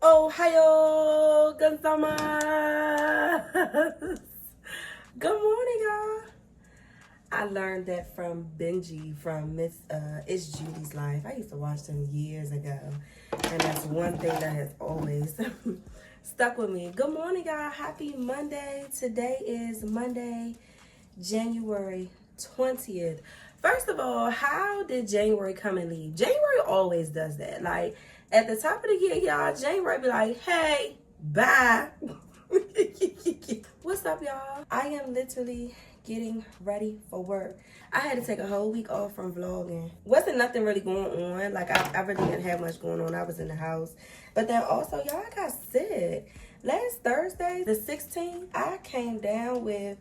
Ohio gozaimasu. Good morning, y'all. I learned that from Benji from Miss It's Judy's Life. I used to watch them years ago, and that's one thing that has always stuck with me. Good morning, y'all. Happy Monday. Today is Monday, January 20th. First of all, how did January come and leave? January always does that. Like, at the top of the year, y'all, January be like, hey, bye. What's up, y'all? I am literally getting ready for work. I had to take a whole week off from vlogging. Wasn't nothing really going on. Like, I really didn't have much going on. I was in the house. But then also, y'all, I got sick. Last Thursday, the 16th, I came down with,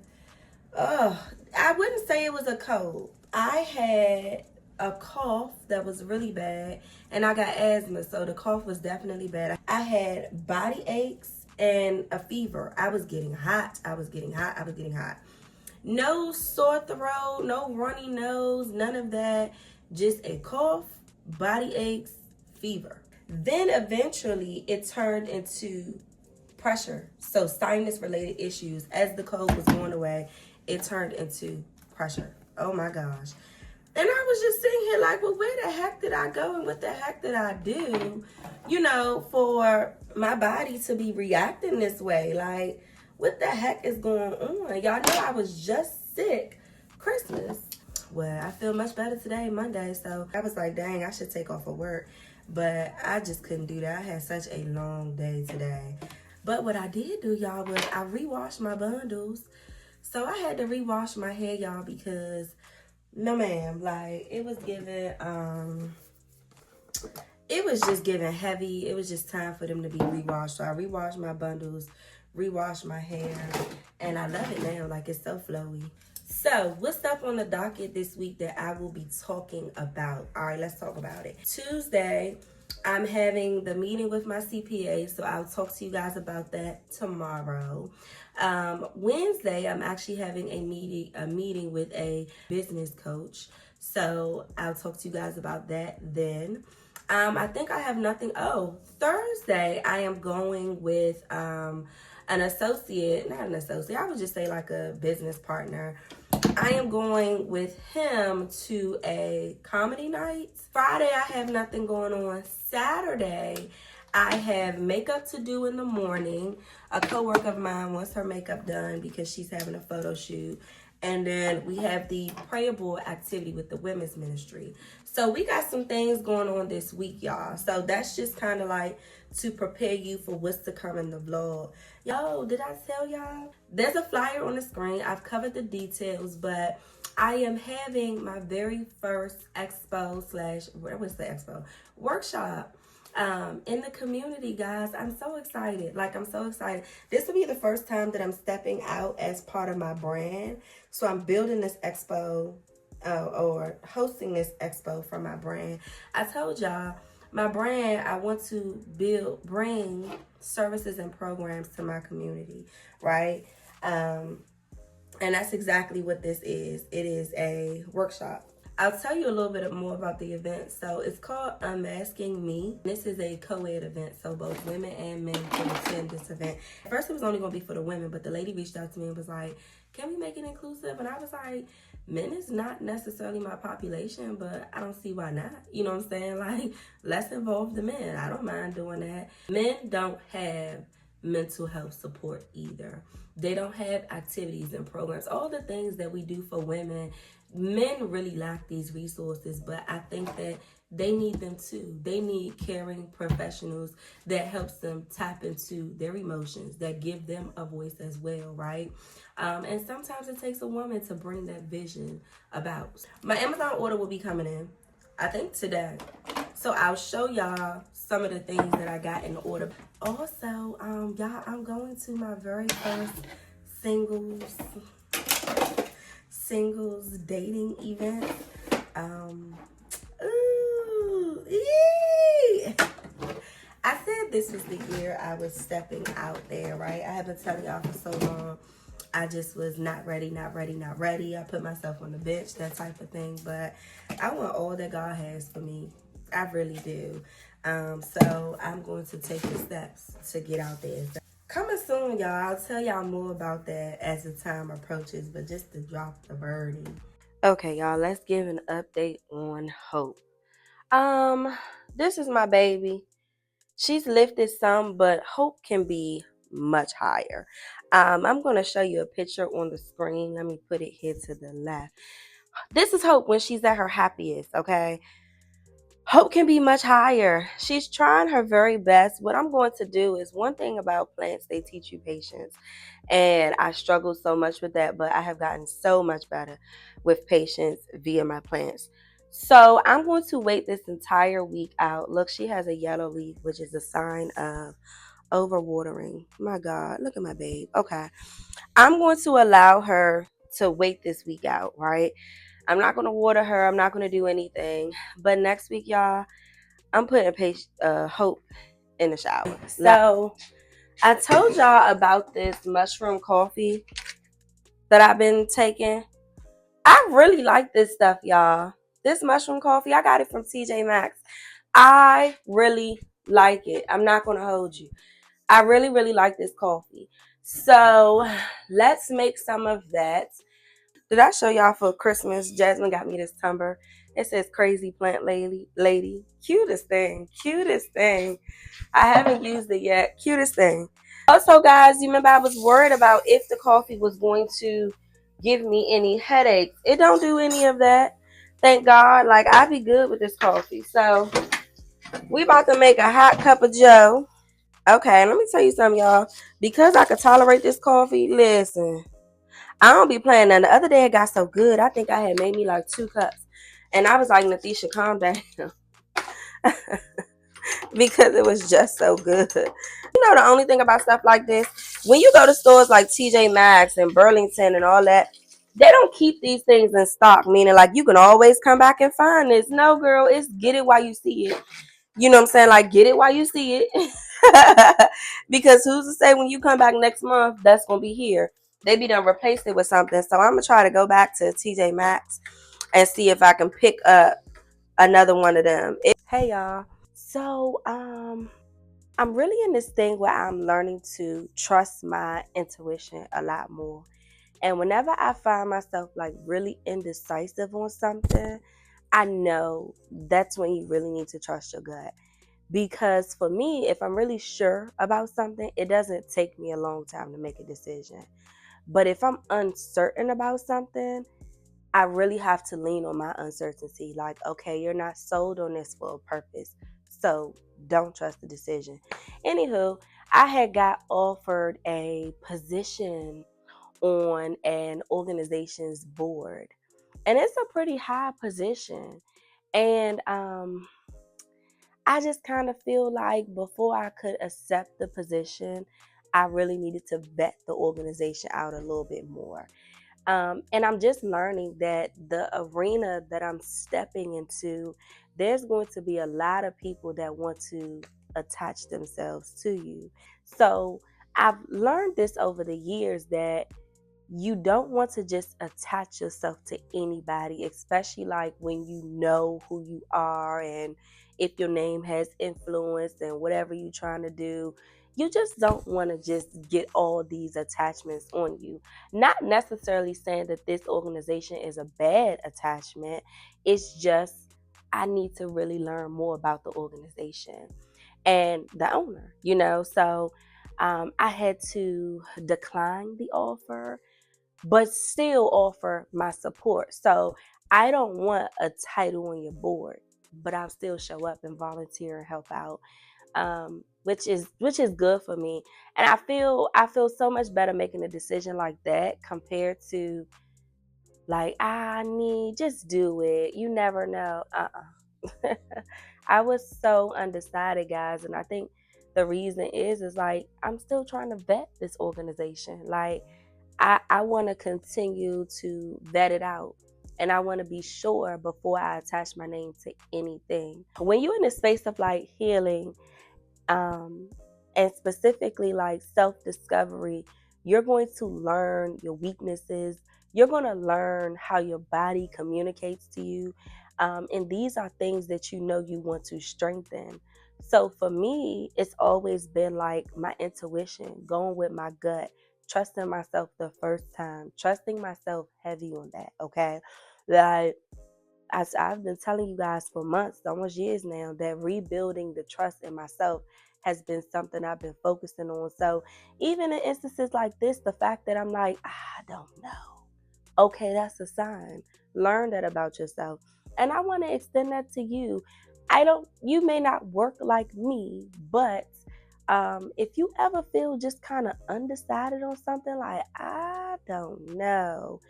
I wouldn't say it was a cold. I had a cough that was really bad, and I got asthma, so the cough was definitely bad. I had body aches and a fever. I was getting hot. No sore throat, no runny nose, none of that. Just a cough, body aches, fever. Then eventually it turned into pressure. So sinus related issues. As the cold was going away, it turned into pressure. Oh my gosh. And I was just sitting here like, well, where the heck did I go and what the heck did I do, you know, for my body to be reacting this way? Like, what the heck is going on? Y'all know I was just sick Christmas. Well, I feel much better today, Monday. So I was like, dang, I should take off of work. But I just couldn't do that. I had such a long day today. But what I did do, y'all, was I rewashed my bundles. So I had to rewash my hair, y'all, because no ma'am, like it was just giving heavy. It was just time for them to be rewashed. So I rewashed my bundles, rewashed my hair, and I love it now. Like, it's so flowy. So what's up on the docket this week that I will be talking about? All right, let's talk about it. Tuesday, I'm having the meeting with my CPA, so I'll talk to you guys about that tomorrow. Wednesday, I'm actually having a meeting with a business coach, so I'll talk to you guys about that then. I think I have nothing. Oh, Thursday, I am going with an associate, not an associate, I would just say like a business partner. I am going with him to a comedy night. Friday, I have nothing going on. Saturday, I have makeup to do in the morning. A coworker of mine wants her makeup done because she's having a photo shoot. And then we have the prayable activity with the women's ministry. So we got some things going on this week, y'all. So that's just kind of like to prepare you for what's to come in the vlog. Yo, did I tell y'all? There's a flyer on the screen. I've covered the details, but I am having my very first workshop in the community, guys. I'm so excited. Like, I'm so excited. This will be the first time that I'm stepping out as part of my brand. So I'm building this expo or hosting this expo for my brand. I told y'all, my brand, I want to bring services and programs to my community, right? And that's exactly what this is. It is a workshop. I'll tell you a little bit more about the event. So it's called Unmasking Me. This is a co-ed event, so both women and men can attend this event. At first, it was only going to be for the women, but the lady reached out to me and was like, can we make it inclusive? And I was like, men is not necessarily my population, but I don't see why not. You know what I'm saying? Like, let's involve the men. I don't mind doing that. Men don't have mental health support either. They don't have activities and programs. All the things that we do for women, men really lack these resources, but I think that they need them too. They need caring professionals that helps them tap into their emotions, that give them a voice as well, right? And sometimes it takes a woman to bring that vision about. My Amazon order will be coming in, I think today. So I'll show y'all some of the things that I got in the order. Also, y'all, I'm going to my very first singles dating event. Ooh, yee! I said this was the year I was stepping out there, right? I have been telling y'all for so long. I just was not ready. I put myself on the bench, that type of thing. But I want all that God has for me. I really do. So I'm going to take the steps to get out there. Coming soon, y'all. I'll tell y'all more about that as the time approaches, but just to drop the birdie. Okay, y'all, let's give an update on Hope. This is my baby. She's lifted some, but Hope can be much higher. I'm going to show you a picture on the screen. Let me put it here to the left. This is Hope when she's at her happiest, okay? Hope can be much higher. She's trying her very best. What I'm going to do is, one thing about plants, they teach you patience. And I struggled so much with that, but I have gotten so much better with patience via my plants. So I'm going to wait this entire week out. Look, she has a yellow leaf, which is a sign of overwatering. My God, look at my babe. Okay. I'm going to allow her to wait this week out, right? I'm not going to water her. I'm not going to do anything. But next week, y'all, I'm putting Hope in the shower. So I told y'all about this mushroom coffee that I've been taking. I really like this stuff, y'all. This mushroom coffee, I got it from TJ Maxx. I really like it. I'm not going to hold you. I really, really like this coffee. So let's make some of that. Did I show y'all for Christmas? Jasmine got me this tumbler. It says crazy plant lady. Cutest thing. Cutest thing. I haven't used it yet. Cutest thing. Also, guys, you remember I was worried about if the coffee was going to give me any headaches. It don't do any of that. Thank God. Like, I be good with this coffee. So we about to make a hot cup of joe. Okay, let me tell you something, y'all. Because I could tolerate this coffee, listen, I don't be playing none. The other day it got so good, I think I had made me like 2 cups. And I was like, Natisha, calm down. Because it was just so good. You know, the only thing about stuff like this, when you go to stores like TJ Maxx and Burlington and all that, they don't keep these things in stock, meaning like you can always come back and find this. No, girl, it's get it while you see it. You know what I'm saying? Like, get it while you see it. Because who's to say when you come back next month, that's going to be here. They be done replaced it with something. So I'm going to try to go back to TJ Maxx and see if I can pick up another one of them. Hey, y'all. So, I'm really in this thing where I'm learning to trust my intuition a lot more. And whenever I find myself like really indecisive on something, I know that's when you really need to trust your gut. Because for me, if I'm really sure about something, it doesn't take me a long time to make a decision. But if I'm uncertain about something, I really have to lean on my uncertainty. Like, okay, you're not sold on this for a purpose, so don't trust the decision. Anywho, I had got offered a position on an organization's board, and it's a pretty high position. And I just kind of feel like before I could accept the position, I really needed to vet the organization out a little bit more. And I'm just learning that the arena that I'm stepping into, there's going to be a lot of people that want to attach themselves to you. So I've learned this over the years that you don't want to just attach yourself to anybody, especially like when you know who you are and if your name has influence and whatever you're trying to do. You just don't want to just get all these attachments on you. Not necessarily saying that this organization is a bad attachment. It's just I need to really learn more about the organization and the owner, you know. So I had to decline the offer but still offer my support. So I don't want a title on your board, but I'll still show up and volunteer and help out, which is good for me. And I feel so much better making a decision like that compared to like I need just do it. You never know. I was so undecided, guys, and I think the reason is like I'm still trying to vet this organization. Like I want to continue to vet it out. And I want to be sure before I attach my name to anything. When you're in a space of like healing, and specifically like self-discovery, you're going to learn your weaknesses. You're going to learn how your body communicates to you. And these are things that you know you want to strengthen. So for me, it's always been like my intuition, going with my gut, trusting myself the first time, trusting myself heavy on that, okay? Like, as I've been telling you guys for months, almost years now, that rebuilding the trust in myself has been something I've been focusing on. So even in instances like this, the fact that I'm like, I don't know. Okay, that's a sign. Learn that about yourself. And I want to extend that to you. You may not work like me, but if you ever feel just kind of undecided on something, like, I don't know,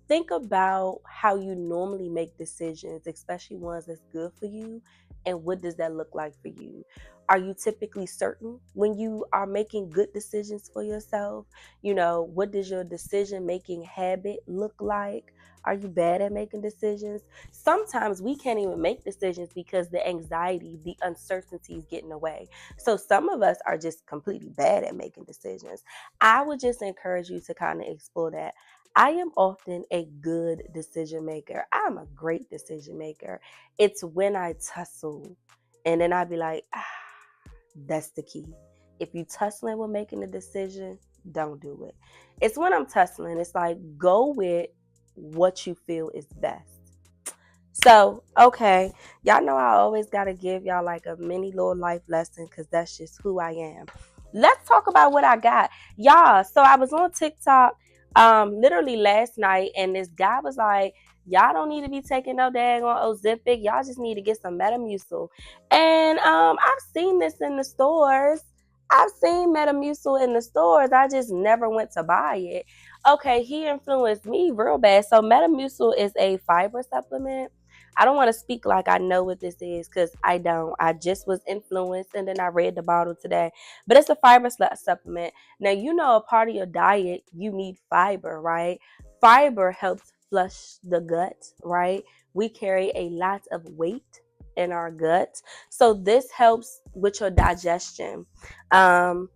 think about how you normally make decisions, especially ones that's good for you, and what does that look like for you? Are you typically certain when you are making good decisions for yourself? What does your decision making habit look like? Are you bad at making decisions? Sometimes we can't even make decisions because the anxiety, the uncertainty is getting away. So some of us are just completely bad at making decisions. I would just encourage you to kind of explore that. I am often a good decision maker. I'm a great decision maker. It's when I tussle and then I'd be like, that's the key. If you tussling with making a decision, don't do it. It's when I'm tussling, it's like, go with what you feel is best. So, okay, y'all know I always got to give y'all like a mini little life lesson because that's just who I am. Let's talk about what I got. Y'all, so I was on TikTok literally last night, and this guy was like, y'all don't need to be taking no daggone Ozempic. Y'all just need to get some Metamucil. And I've seen this in the stores. I've seen Metamucil in the stores. I just never went to buy it. Okay, he influenced me real bad. So Metamucil is a fiber supplement. I don't want to speak like I know what this is because I don't. I just was influenced and then I read the bottle today. But it's a fiber supplement. Now, a part of your diet, you need fiber, right? Fiber helps flush the gut, right? We carry a lot of weight in our gut. So this helps with your digestion. I'm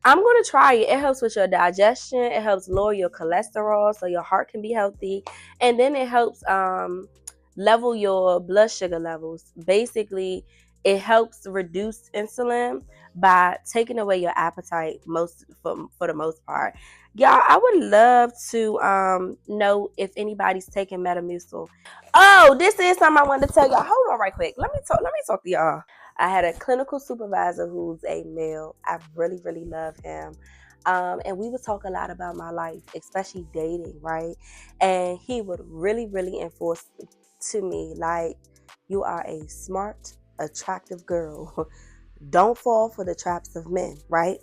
going to try it. It helps with your digestion. It helps lower your cholesterol so your heart can be healthy. And then it helps level your blood sugar levels. Basically, it helps reduce insulin by taking away your appetite for the most part. Y'all, I would love to know if anybody's taking Metamucil. Oh, this is something I wanted to tell y'all. Hold on right quick. Let me talk to y'all. I had a clinical supervisor who's a male. I really, really love him. And we would talk a lot about my life, especially dating, right? And he would really, really enforce to me, like, you are a smart, attractive girl. Don't fall for the traps of men, right?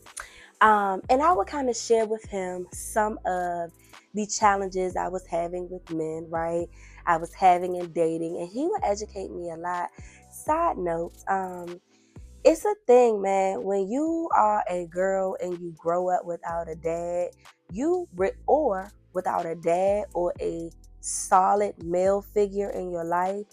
And I would kind of share with him some of the challenges I was having with men, right? I was having in dating, and he would educate me a lot. Side notes, it's a thing, man. When you are a girl and you grow up without a dad, or without a dad or a solid male figure in your life,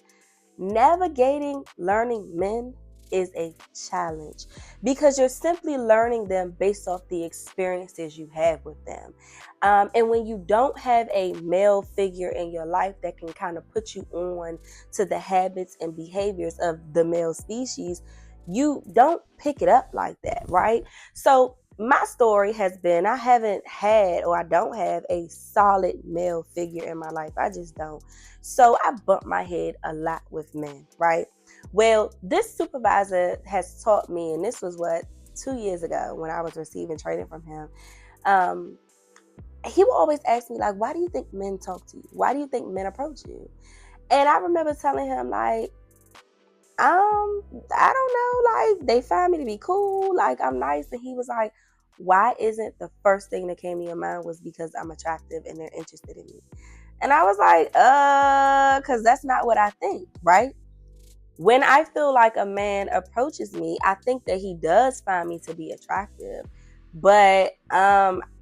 navigating learning men is a challenge because you're simply learning them based off the experiences you have with them. And when you don't have a male figure in your life that can kind of put you on to the habits and behaviors of the male species, you don't pick it up like that, right? So my story has been, I don't have a solid male figure in my life. I just don't. So I bump my head a lot with men, right? Well, this supervisor has taught me, and this was 2 years ago when I was receiving training from him. He would always ask me, like, why do you think men talk to you? Why do you think men approach you? And I remember telling him, like, I don't know, like, they find me to be cool, like, I'm nice. And he was like, why isn't the first thing that came to your mind was because I'm attractive and they're interested in me? And I was like, because that's not what I think, right? When I feel like a man approaches me, I think that he does find me to be attractive. But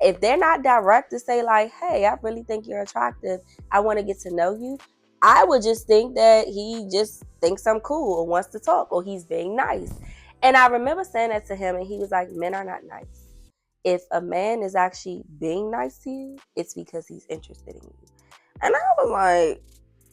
if they're not direct to say, like, hey, I really think you're attractive, I want to get to know you, I would just think that he just thinks I'm cool or wants to talk or he's being nice. And I remember saying that to him, and he was like, men are not nice. If a man is actually being nice to you, it's because he's interested in you. And I was like,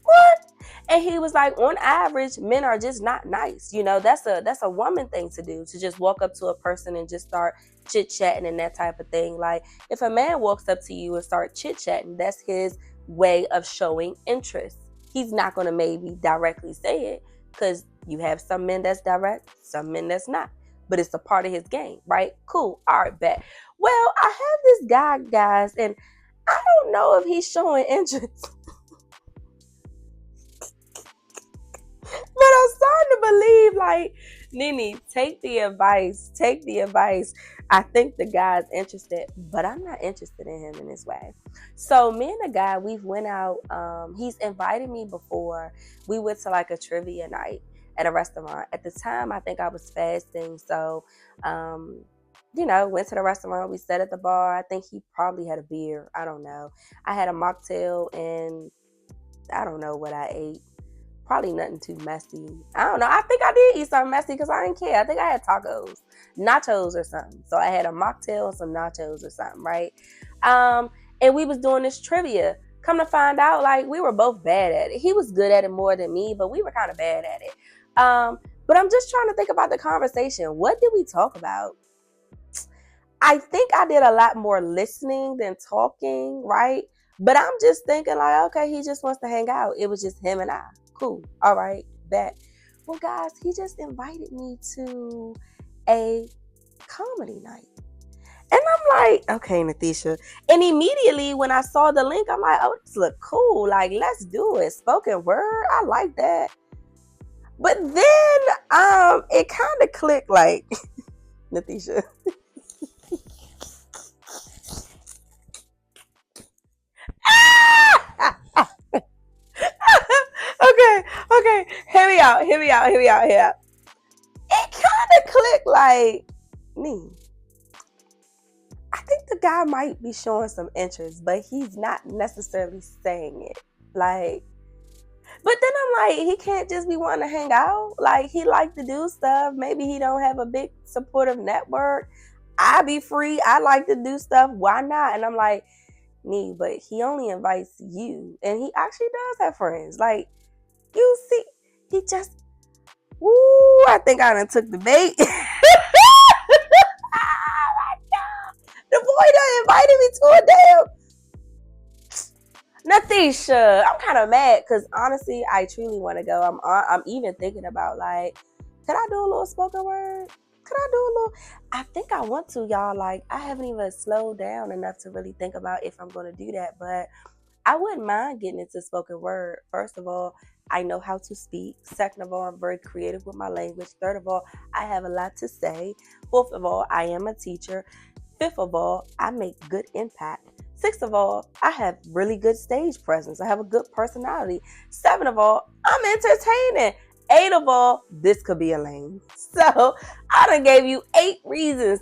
what? And he was like, on average, men are just not nice. You know, that's a woman thing to do, to just walk up to a person and just start chit-chatting and that type of thing. Like, if a man walks up to you and start chit-chatting, that's his way of showing interest. He's not going to maybe directly say it, because you have some men that's direct, some men that's not. But it's a part of his game, right? Cool. All right, bet. Well, I have this guy, guys, and I don't know if he's showing interest. But I'm starting to believe, like, Nene, take the advice. Take the advice. I think the guy's interested, but I'm not interested in him in this way. So me and the guy, we've went out. He's invited me before. We went to like a trivia night at a restaurant. At the time, I think I was fasting. So, went to the restaurant. We sat at the bar. I think he probably had a beer. I don't know. I had a mocktail, and I don't know what I ate. Probably nothing too messy. I don't know. I think I did eat something messy because I didn't care. I think I had nachos or something. So I had a mocktail and some nachos or something, right? And we was doing this trivia. Come to find out, like, we were both bad at it. He was good at it more than me, but we were kind of bad at it. But I'm just trying to think about the conversation. What did we talk about? I think I did a lot more listening than talking, right? But I'm just thinking, like, okay, he just wants to hang out. It was just him and I. Cool. All right. Bet. Well, guys, he just invited me to a comedy night. And I'm like, okay, Natisha. And immediately when I saw the link, I'm like, oh, this look cool. Like, let's do it. Spoken word. I like that. But then it kind of clicked, like, Natisha. Okay. Hear me out. It kind of clicked, like, me. I think the guy might be showing some interest, but he's not necessarily saying it. Like, but then I'm like, he can't just be wanting to hang out. Like, he like to do stuff. Maybe he don't have a big supportive network. I be free. I like to do stuff. Why not? And I'm like, nee, but he only invites you. And he actually does have friends. Like, you see, he just, woo, I think I done took the bait. Oh my God. The boy done invited me to a damn Natisha. I'm kind of mad because honestly, I truly want to go. I'm even thinking about, like, could I do a little spoken word? I think I want to, y'all. Like, I haven't even slowed down enough to really think about if I'm going to do that, but I wouldn't mind getting into spoken word. First of all, I know how to speak. Second of all, I'm very creative with my language. Third of all, I have a lot to say. Fourth of all, I am a teacher. Fifth of all, I make good impact. Sixth of all, I have really good stage presence. I have a good personality. Seven of all, I'm entertaining. Eight of all, this could be a lane. So I done gave you 8 reasons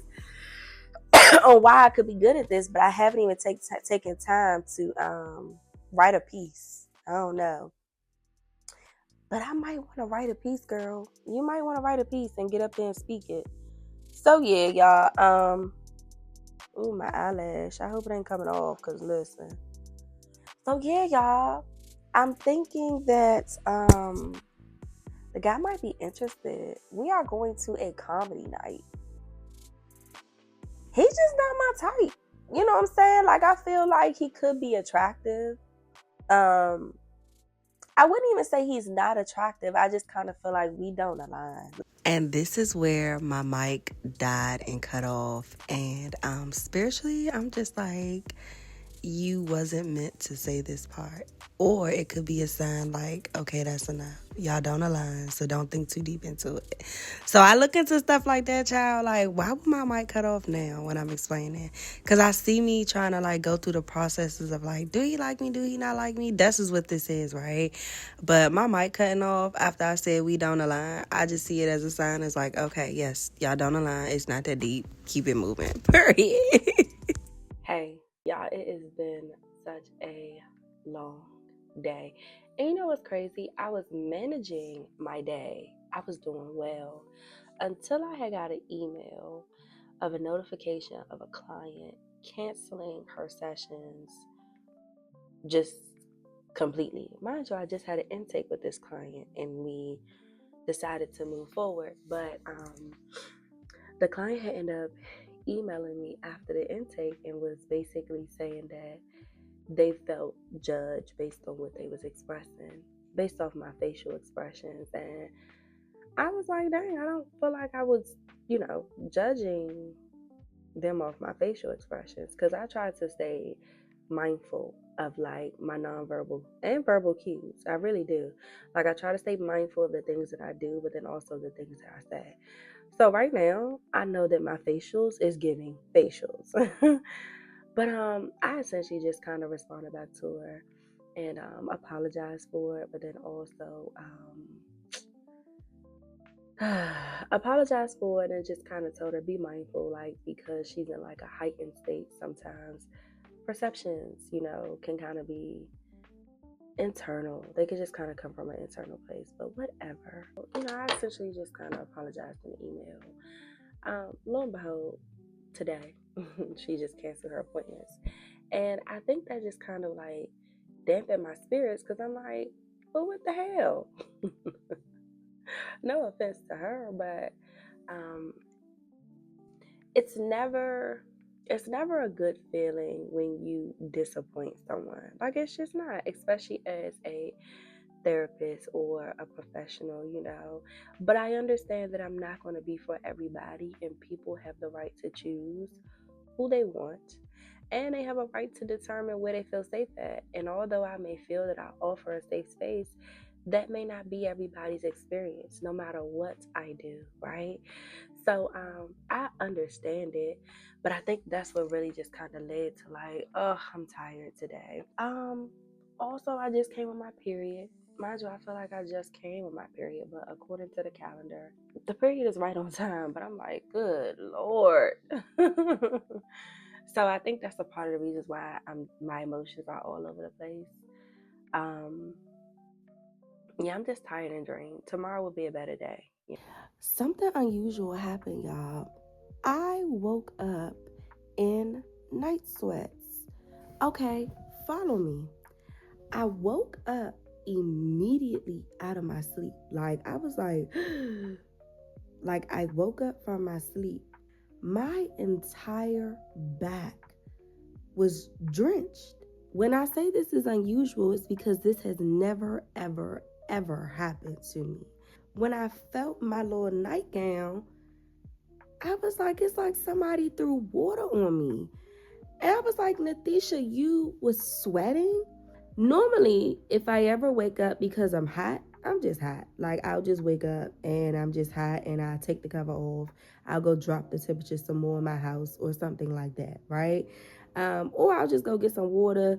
on why I could be good at this, but I haven't even taken time to write a piece. I don't know. But I might want to write a piece, girl. You might want to write a piece and get up there and speak it. So yeah, y'all. Ooh, my eyelash. I hope it ain't coming off, because listen. So yeah, y'all. I'm thinking that the guy might be interested. We are going to a comedy night. He's just not my type. You know what I'm saying? Like, I feel like he could be attractive. I wouldn't even say he's not attractive. I just kind of feel like we don't align. And this is where my mic died and cut off. And spiritually, I'm just like, you wasn't meant to say this part. Or it could be a sign like, okay, that's enough. Y'all don't align, so don't think too deep into it. So I look into stuff like that, child. Like, why would my mic cut off now when I'm explaining? Because I see me trying to, like, go through the processes of, like, do he like me? Do he not like me? This is what this is, right? But my mic cutting off after I said we don't align, I just see it as a sign. It's like, okay, yes, y'all don't align. It's not that deep. Keep it moving. Period. Hey, y'all, it has been such a long day. And you know what's crazy? I was managing my day. I was doing well until I had got an email of a notification of a client canceling her sessions just completely. Mind you, I just had an intake with this client and we decided to move forward. But the client had ended up emailing me after the intake and was basically saying that they felt judged based on what they was expressing, based off my facial expressions. And I was like, dang, I don't feel like I was, judging them off my facial expressions, because I tried to stay mindful of like my nonverbal and verbal cues. I really do. Like, I try to stay mindful of the things that I do, but then also the things that I say. So right now, I know that my facials is giving facials. But I essentially just kind of responded back to her and apologized for it, but then also apologized for it and just kind of told her be mindful, like, because she's in like a heightened state sometimes. Perceptions, can kind of be internal. They can just kind of come from an internal place, but whatever. I essentially just kind of apologized in the email. Lo and behold, today she just canceled her appointments, and I think that just kind of like dampened my spirits, because I'm like, well, what the hell? No offense to her, but it's never a good feeling when you disappoint someone. Like, it's just not, especially as a therapist or a professional, But I understand that I'm not going to be for everybody, and people have the right to choose who they want, and they have a right to determine where they feel safe at. And although I may feel that I offer a safe space, that may not be everybody's experience, no matter what I do, right? So I understand it, but I think that's what really just kind of led to like, oh, I'm tired today. Also, I just came with my period. Mind you, I feel like I just came with my period, but according to the calendar, the period is right on time. But I'm like, good Lord. So I think that's a part of the reasons why my emotions are all over the place. Yeah, I'm just tired and drained. Tomorrow will be a better day. Yeah. Something unusual happened, y'all. I woke up in night sweats. Okay, follow me. I woke up immediately out of my sleep. Like, I was like, like, I woke up from my sleep. My entire back was drenched. When I say this is unusual, it's because this has never, ever, ever happened to me. When I felt my little nightgown, I was like, it's like somebody threw water on me. And I was like, Natisha, you was sweating? Normally, if I ever wake up because I'm hot, I'm just hot. Like, I'll just wake up and I'm just hot and I take the cover off. I'll go drop the temperature some more in my house or something like that, right? Or I'll just go get some water,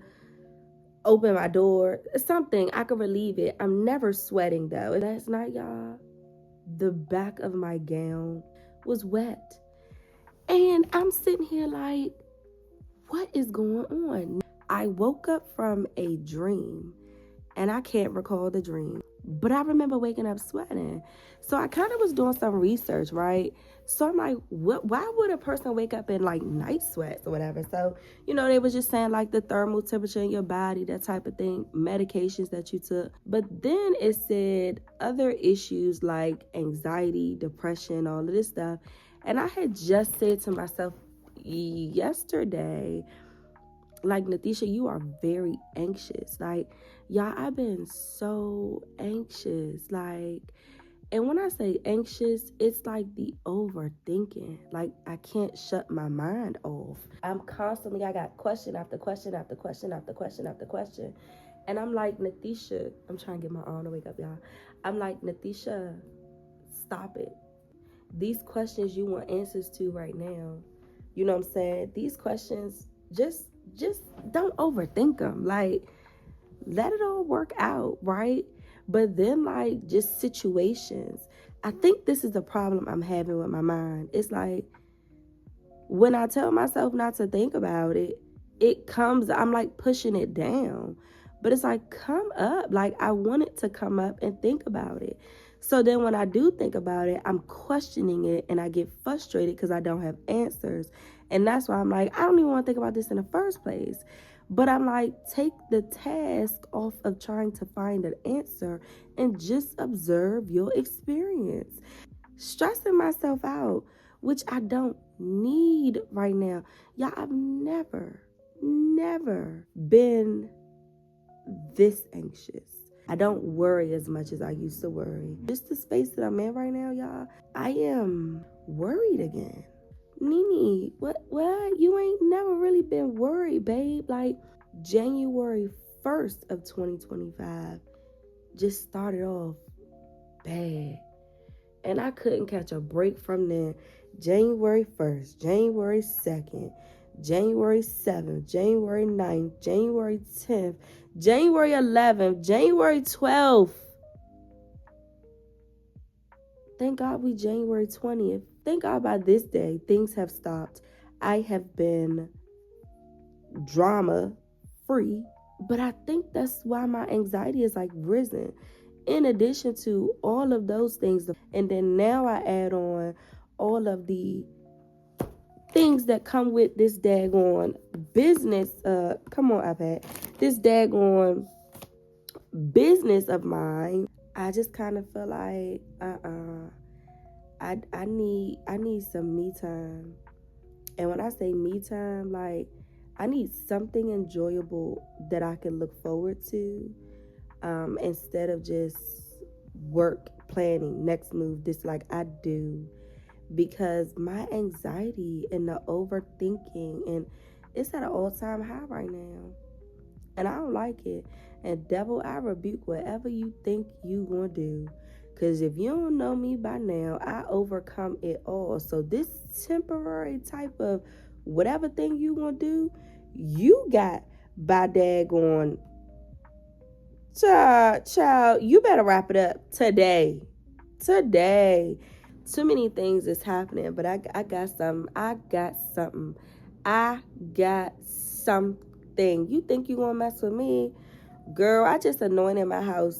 open my door, something. I could relieve it. I'm never sweating though. Last night, y'all, the back of my gown was wet. And I'm sitting here like, what is going on? I woke up from a dream and I can't recall the dream, but I remember waking up sweating. So I kind of was doing some research, right? So I'm like, why would a person wake up in like night sweats or whatever? So, they was just saying like the thermal temperature in your body, that type of thing, medications that you took. But then it said other issues like anxiety, depression, all of this stuff. And I had just said to myself yesterday, like, Natisha, you are very anxious. Like, y'all, I've been so anxious. Like, and when I say anxious, it's like the overthinking. Like, I can't shut my mind off. I got question after question after question after question after question. And I'm like, Natisha, I'm trying to get my arm to wake up, y'all. I'm like, Natisha, stop it. These questions you want answers to right now. You know what I'm saying? These questions, just don't overthink them. Like, let it all work out, right? But then, like, just situations. I think this is the problem I'm having with my mind. It's like, when I tell myself not to think about it, I'm like pushing it down. But it's like, come up. Like, I want it to come up and think about it. So then when I do think about it, I'm questioning it and I get frustrated because I don't have answers. And that's why I'm like, I don't even want to think about this in the first place. But I'm like, take the task off of trying to find an answer and just observe your experience. Stressing myself out, which I don't need right now. Y'all, I've never been this anxious. I don't worry as much as I used to worry. Just the space that I'm in right now, y'all, I am worried again. Nene, what? You ain't never really been worried, babe. Like, January 1st of 2025 just started off bad. And I couldn't catch a break from there. January 1st, January 2nd, January 7th, January 9th, January 10th, January 11th, January 12th. Thank God we January 20th. Thank God by this day, things have stopped. I have been drama free. But I think that's why my anxiety is like risen. In addition to all of those things. And then now I add on all of the things that come with this daggone business. Come on, iPad. This daggone business of mine. I just kind of feel like, I need some me time. And when I say me time, like, I need something enjoyable that I can look forward to, instead of just work planning, next move, this, like I do. Because my anxiety and the overthinking, and it's at an all-time high right now. And I don't like it. And devil, I rebuke whatever you think you gonna do. Because if you don't know me by now, I overcome it all. So this temporary type of whatever thing you gonna do, you got by daggone. Child, you better wrap it up today. Too many things is happening, but I got something. I got something. You think you gonna mess with me? Girl, I just anointed my house.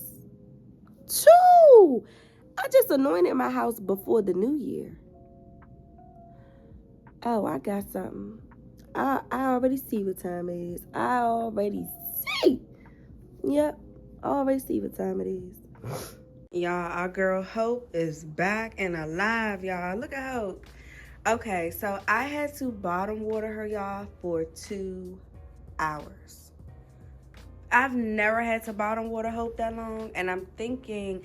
I just anointed my house before the new year. Oh, I got something. I already see what time it is. I already see. Yep, I already see what time it is. Y'all, our girl Hope is back and alive, y'all. Look at Hope. Okay, so I had to bottom water her, y'all, for 2 hours. I've never had to bottom water Hope that long, and I'm thinking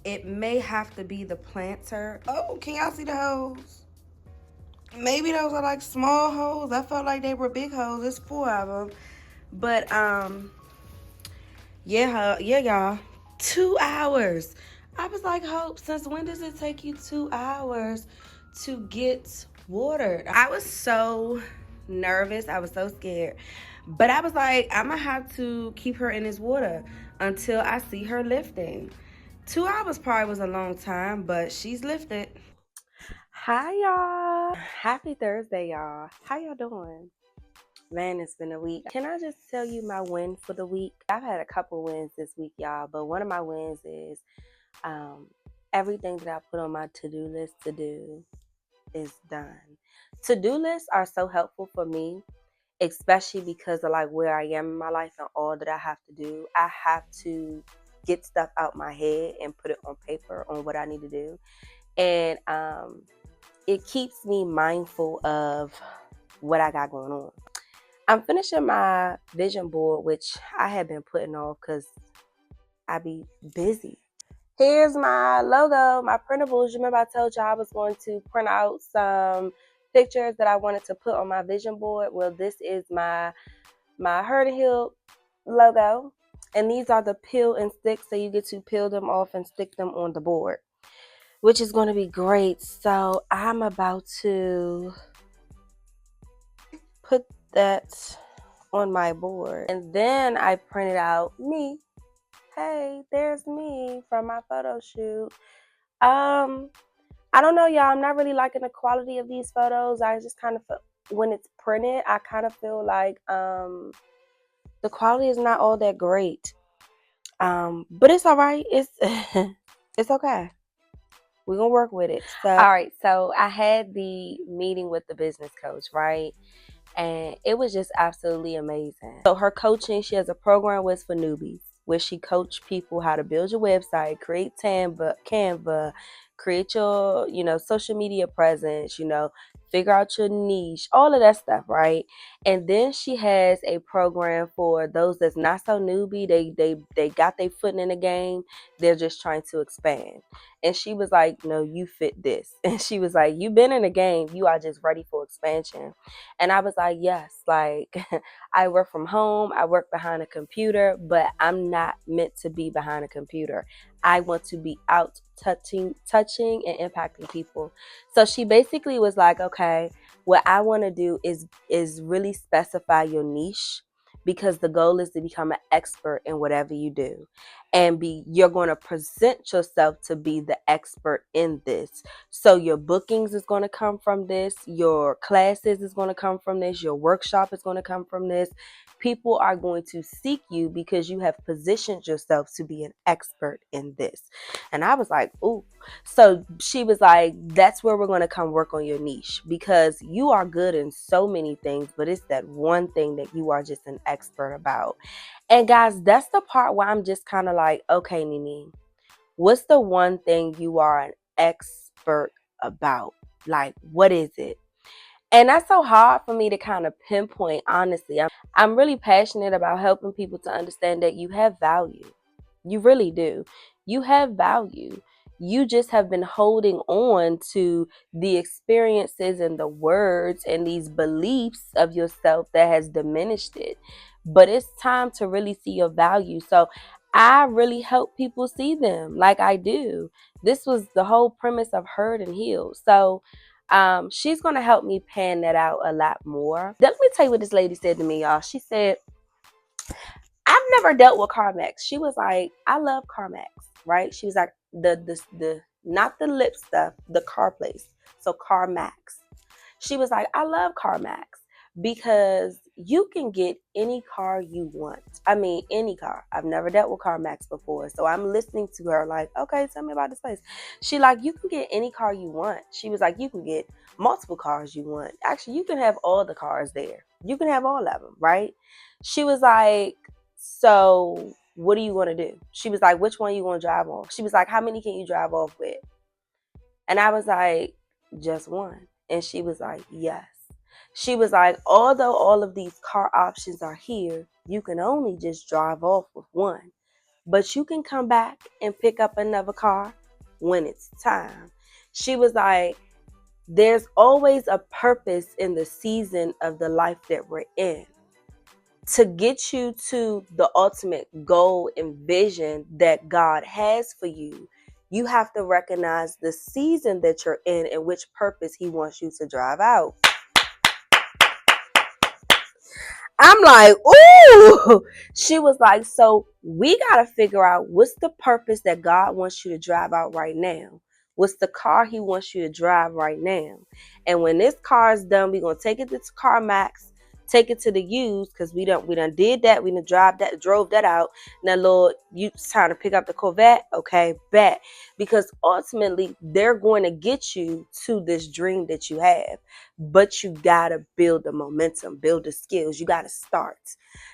it may have to be the planter. Oh, can y'all see the hose? Maybe those are like small holes. I felt like they were big holes. There's 4 of them. But, yeah, y'all. 2 hours. I was like, Hope, since when does it take you 2 hours to get watered? I was so nervous. I was so scared. But I was like, I'm going to have to keep her in this water until I see her lifting. 2 hours probably was a long time, but she's lifted. Hi, y'all. Happy Thursday, y'all. How y'all doing? Man, it's been a week. Can I just tell you my win for the week? I've had a couple wins this week, y'all, but one of my wins is everything that I put on my to-do list to do is done. To-do lists are so helpful for me, especially because of like where I am in my life and all that I have to do. I have to get stuff out my head and put it on paper on what I need to do. And it keeps me mindful of what I got going on. I'm finishing my vision board, which I have been putting off because I be busy. Here's my logo, my printables. You remember I told you I was going to print out some pictures that I wanted to put on my vision board? Well, this is my Herd Hill logo. And these are the peel and stick, so you get to peel them off and stick them on the board, which is going to be great. So I'm about to put that on my board. And then I printed out me. Hey, there's me from my photo shoot. I don't know, y'all. I'm not really liking the quality of these photos. I just kind of feel, when it's printed, I kind of feel like the quality is not all that great. But it's all right. It's it's okay. We're gonna work with it. So all right, so I had the meeting with the business coach, right? and it was just absolutely amazing. So her coaching, she has a program with for newbies, where she coach people how to build your website, create Canva, create your, social media presence, figure out your niche, all of that stuff, right? And then she has a program for those that's not so newbie. They got their foot in the game. They're just trying to expand. And she was like, no, you fit this. And she was like, you've been in the game. You are just ready for expansion. And I was like, yes, like I work from home. I work behind a computer, but I'm not meant to be behind a computer. I want to be out touching and impacting people. So she basically was like, okay, what I want to do is really specify your niche, because the goal is to become an expert in whatever you do, and you're going to present yourself to be the expert in this. So your bookings is going to come from this, your classes is going to come from this, your workshop is going to come from this. People are going to seek you because you have positioned yourself to be an expert in this. And I was like, ooh. So she was like, that's where we're going to come work on your niche, because you are good in so many things, but it's that one thing that you are just an expert about. And guys, that's the part where I'm just kind of like, okay, Nene, what's the one thing you are an expert about? Like, what is it? And that's so hard for me to kind of pinpoint, honestly. I'm really passionate about helping people to understand that you have value. You really do. You have value. You just have been holding on to the experiences and the words and these beliefs of yourself that has diminished it. But it's time to really see your value. So I really help people see them like I do. This was the whole premise of Heard and Healed. So she's going to help me pan that out a lot more. Let me tell you what this lady said to me, y'all. She said, I've never dealt with CarMax. She was like, I love CarMax, right? She was like, the not the lip stuff, the car place. So CarMax. She was like, I love CarMax because you can get any car you want. I mean, any car. I've never dealt with CarMax before. So I'm listening to her like, okay, tell me about this place. She like, you can get any car you want. She was like, you can get multiple cars you want. Actually, you can have all the cars there. You can have all of them, right? She was like, so what do you want to do? She was like, which one you want to drive off? She was like, how many can you drive off with? And I was like, just one. And she was like, yes. She was like, although all of these car options are here, you can only just drive off with one. But you can come back and pick up another car when it's time. She was like, there's always a purpose in the season of the life that we're in, to get you to the ultimate goal and vision that God has for you. You have to recognize the season that you're in and which purpose he wants you to drive out. I'm like, ooh. She was like, so we got to figure out what's the purpose that God wants you to drive out right now. What's the car he wants you to drive right now? And when this car is done, we're going to take it to CarMax, take it to the used, because we done did that. We done drove that out. Now, Lord, you trying to pick up the Corvette? Okay, bet. Because ultimately, they're going to get you to this dream that you have. But you got to build the momentum, build the skills. You got to start.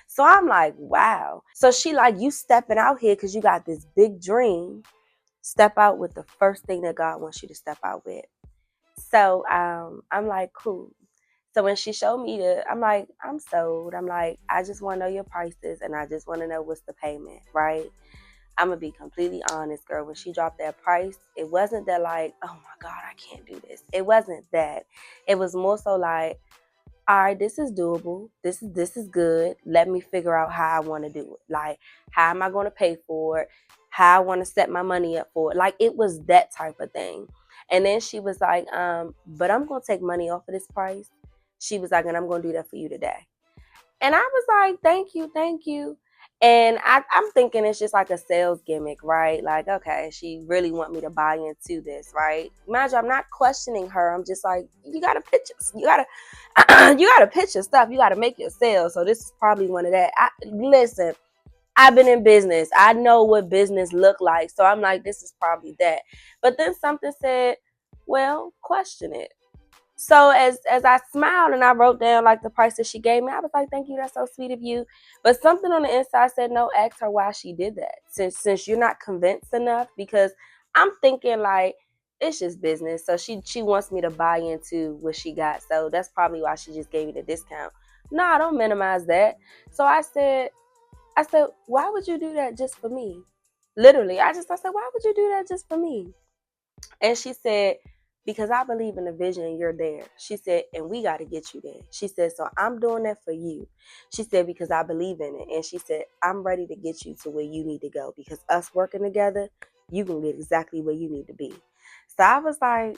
So I'm like, wow. So she like, you stepping out here because you got this big dream. Step out with the first thing that God wants you to step out with. So I'm like, cool. So when she showed me I'm like, I'm sold. I'm like, I just want to know your prices and I just want to know what's the payment, right? I'm going to be completely honest, girl. When she dropped that price, it wasn't that like, oh my God, I can't do this. It wasn't that. It was more so like, all right, this is doable. This is good. Let me figure out how I want to do it. Like, how am I going to pay for it? How I want to set my money up for it. Like, it was that type of thing. And then she was like, but I'm going to take money off of this price. She was like, and I'm going to do that for you today. And I was like, thank you. And I'm thinking it's just like a sales gimmick, right? Like, okay, she really want me to buy into this, right? Mind you, I'm not questioning her. I'm just like, you got to pitch it. You got to pitch your stuff. You got to make your sales. So this is probably one of that. Listen, I've been in business. I know what business look like. So I'm like, this is probably that. But then something said, well, question it. So as I smiled and I wrote down like the price that she gave me, I was like, thank you, that's so sweet of you. But something on the inside said, no, ask her why she did that. Since you're not convinced enough, because I'm thinking like it's just business. So she wants me to buy into what she got. So that's probably why she just gave me the discount. No, I don't minimize that. So I said, why would you do that just for me? Literally, I said, why would you do that just for me? And she said, because I believe in the vision and you're there. She said, and we got to get you there. She said, so I'm doing that for you. She said, because I believe in it. And she said, I'm ready to get you to where you need to go, because us working together, you can get exactly where you need to be. So I was like,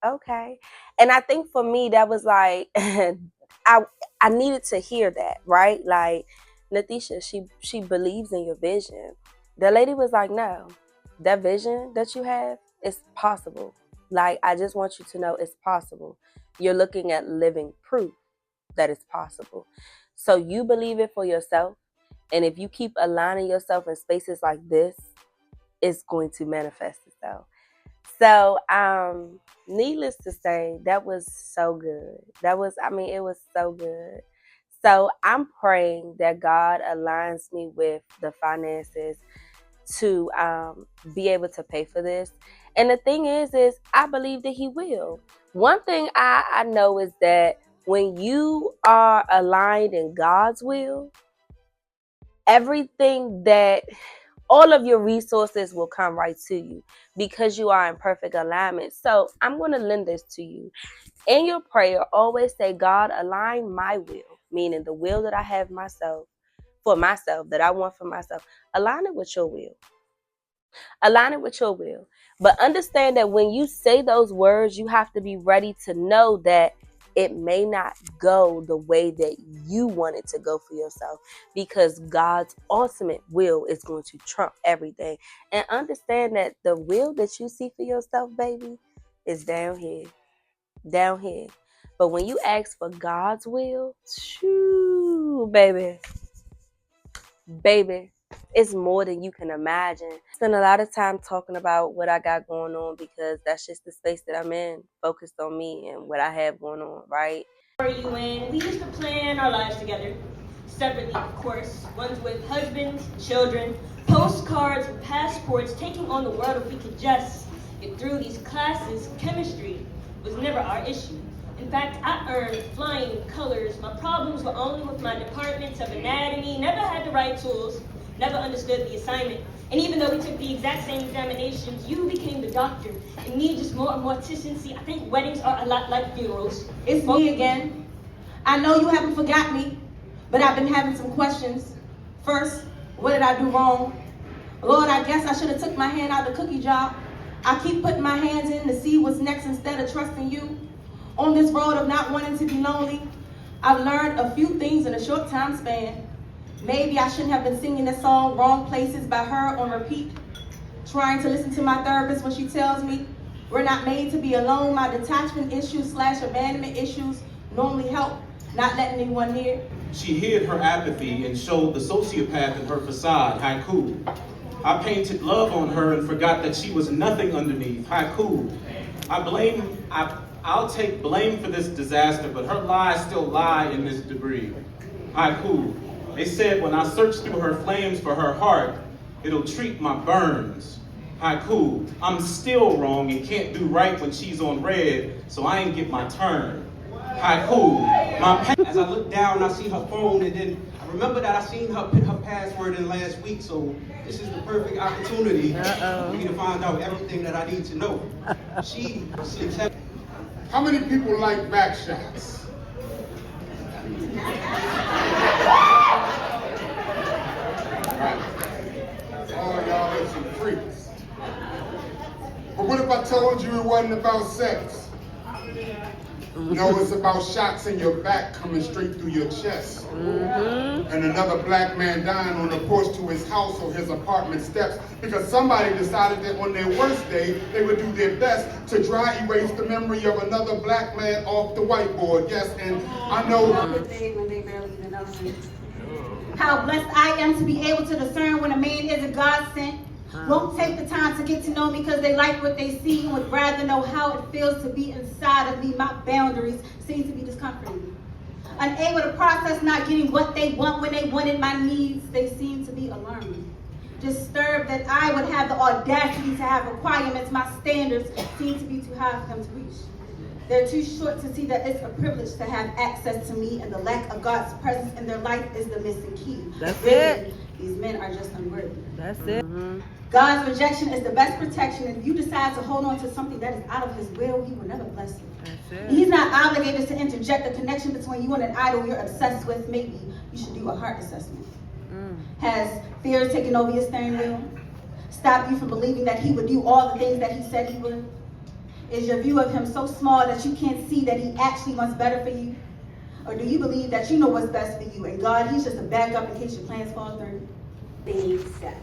okay. And I think for me, that was like, I needed to hear that, right? Like, Natisha, she believes in your vision. The lady was like, no, that vision that you have is possible. Like, I just want you to know it's possible. You're looking at living proof that it's possible. So you believe it for yourself. And if you keep aligning yourself in spaces like this, it's going to manifest itself. So, needless to say, that was so good. It was so good. So I'm praying that God aligns me with the finances to be able to pay for this. And the thing is I believe that he will. One thing I know is that when you are aligned in God's will, everything that all of your resources will come right to you because you are in perfect alignment. So I'm going to lend this to you. In your prayer, always say, God, align my will, meaning the will that I have for myself, that I want for myself. Align it with your will. Align it with your will. But understand that when you say those words, you have to be ready to know that it may not go the way that you want it to go for yourself, because God's ultimate will is going to trump everything. And understand that the will that you see for yourself, baby, is down here. Down here. But when you ask for God's will, shoo, baby, it's more than you can imagine. I spend a lot of time talking about what I got going on because that's just the space that I'm in, focused on me and what I have going on, right? Are you in? We used to plan our lives together, separately, of course. Ones with husbands, children, postcards, and passports, taking on the world if we could just get through these classes. Chemistry was never our issue. In fact, I earned flying colors. My problems were only with my departments of anatomy, never had the right tools, never understood the assignment. And even though we took the exact same examinations, you became the doctor, and me just more mortician. See, I think weddings are a lot like funerals. It's me again. I know you haven't forgot me, but I've been having some questions. First, what did I do wrong? Lord, I guess I should have took my hand out of the cookie jar. I keep putting my hands in to see what's next instead of trusting you. On this road of not wanting to be lonely, I've learned a few things in a short time span. Maybe I shouldn't have been singing this song, Wrong Places, by her on repeat. Trying to listen to my therapist when she tells me we're not made to be alone. My detachment issues / abandonment issues normally help, not letting anyone near. She hid her apathy and showed the sociopath in her facade, haiku. I painted love on her and forgot that she was nothing underneath, haiku. I'll take blame for this disaster, but her lies still lie in this debris, haiku. They said when I search through her flames for her heart, it'll treat my burns, haiku. I'm still wrong and can't do right when she's on red, so I ain't get my turn, haiku. As I look down, I see her phone, and then I remember that I seen her put her password in last week, so this is the perfect opportunity for me to find out everything that I need to know. She sleeps heavy. How many people like back shots? Right. All y'all are some freaks. But what if I told you it wasn't about sex? No, it's about shots in your back coming straight through your chest. And another black man dying on the porch to his house or his apartment steps because somebody decided that on their worst day, they would do their best to dry erase the memory of another black man off the whiteboard. Yes, and I know How blessed I am to be able to discern when a man is a God sent. Won't take the time to get to know me because they like what they see and would rather know how it feels to be inside of me. My boundaries seem to be discomforting. Unable to process not getting what they want when they wanted my needs, they seem to be alarming. Disturbed that I would have the audacity to have requirements. My standards seem to be too high for them to reach. They're too short to see that it's a privilege to have access to me, and the lack of God's presence in their life is the missing key. That's really, it. These men are just unworthy. That's it. God's rejection is the best protection. If you decide to hold on to something that is out of his will, he will never bless you. That's it. He's not obligated to interject a connection between you and an idol you're obsessed with. Maybe you should do a heart assessment. Has fear taken over your steering wheel? Stop you from believing that he would do all the things that he said he would? Is your view of him so small that you can't see that he actually wants better for you? Or do you believe that you know what's best for you and God, he's just a backup in case your plans fall through? They need set.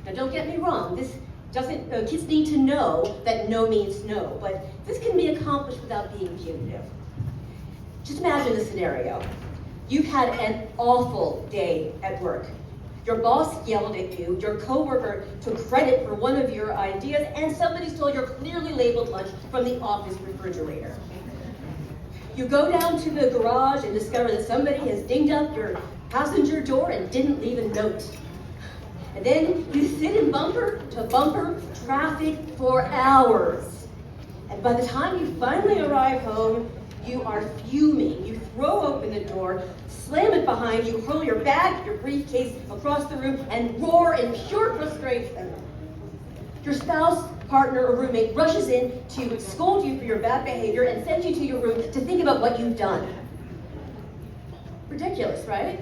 Now don't get me wrong, this doesn't, kids need to know that no means no, but this can be accomplished without being punitive. Just imagine the scenario. You've had an awful day at work. Your boss yelled at you, your coworker took credit for one of your ideas, and somebody stole your clearly labeled lunch from the office refrigerator. You go down to the garage and discover that somebody has dinged up your passenger door and didn't leave a note. And then you sit in bumper to bumper traffic for hours. And by the time you finally arrive home, you are fuming. You throw open the door, slam it behind you, hurl your bag, your briefcase across the room, and roar in pure frustration. Your spouse, partner, or roommate rushes in to scold you for your bad behavior and sends you to your room to think about what you've done. Ridiculous, right?